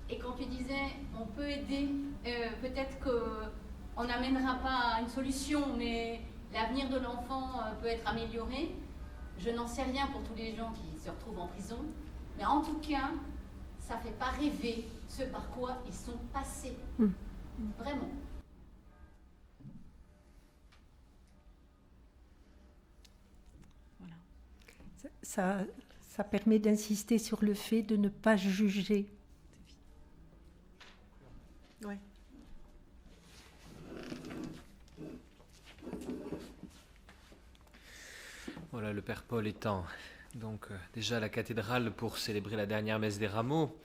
Et quand tu disais, on peut aider, peut-être qu'on n'amènera pas une solution, mais l'avenir de l'enfant peut être amélioré. Je n'en sais rien pour tous les gens qui se retrouvent en prison, mais en tout cas, ça ne fait pas rêver ce par quoi ils sont passés. Vraiment. Voilà. Ça permet d'insister sur le fait de ne pas juger. Ouais. Voilà, le Père Paul étant donc déjà à la cathédrale pour célébrer la dernière messe des rameaux,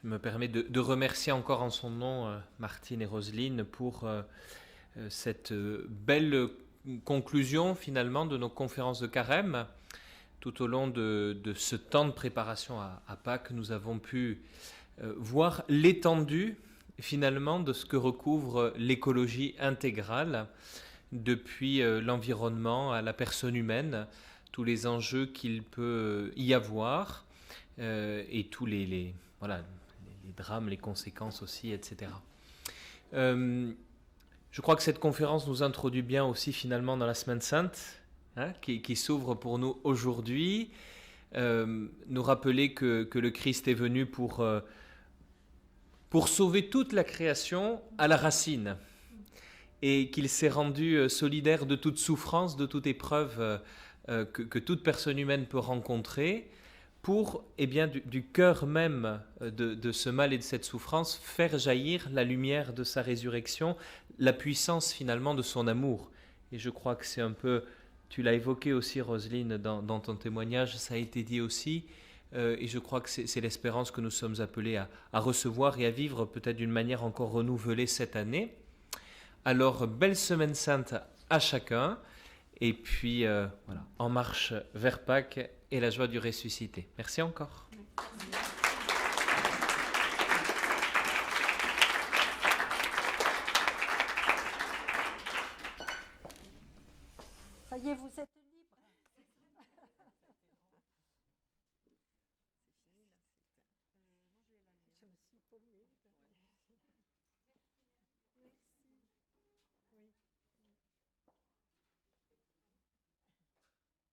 je me permets de remercier encore en son nom Martine et Roselyne pour cette belle conclusion finalement de nos conférences de carême. Tout au long de ce temps de préparation à Pâques, nous avons pu voir l'étendue finalement de ce que recouvre l'écologie intégrale, depuis l'environnement à la personne humaine, tous les enjeux qu'il peut y avoir et tous les drames, les conséquences aussi, etc. Je crois que cette conférence nous introduit bien aussi finalement dans la Semaine Sainte, qui s'ouvre pour nous aujourd'hui, nous rappeler que le Christ est venu pour sauver toute la création à la racine, et qu'il s'est rendu solidaire de toute souffrance, de toute épreuve que toute personne humaine peut rencontrer, pour du cœur même de ce mal et de cette souffrance, faire jaillir la lumière de sa résurrection, la puissance finalement de son amour. Et je crois que c'est un peu, tu l'as évoqué aussi Roselyne dans ton témoignage, ça a été dit aussi, et je crois que c'est l'espérance que nous sommes appelés à recevoir et à vivre peut-être d'une manière encore renouvelée cette année. Alors, belle Semaine Sainte à chacun, et puis voilà, en marche vers Pâques et la joie du ressuscité. Merci encore. Ça y est, vous êtes libre. Je me suis paumée.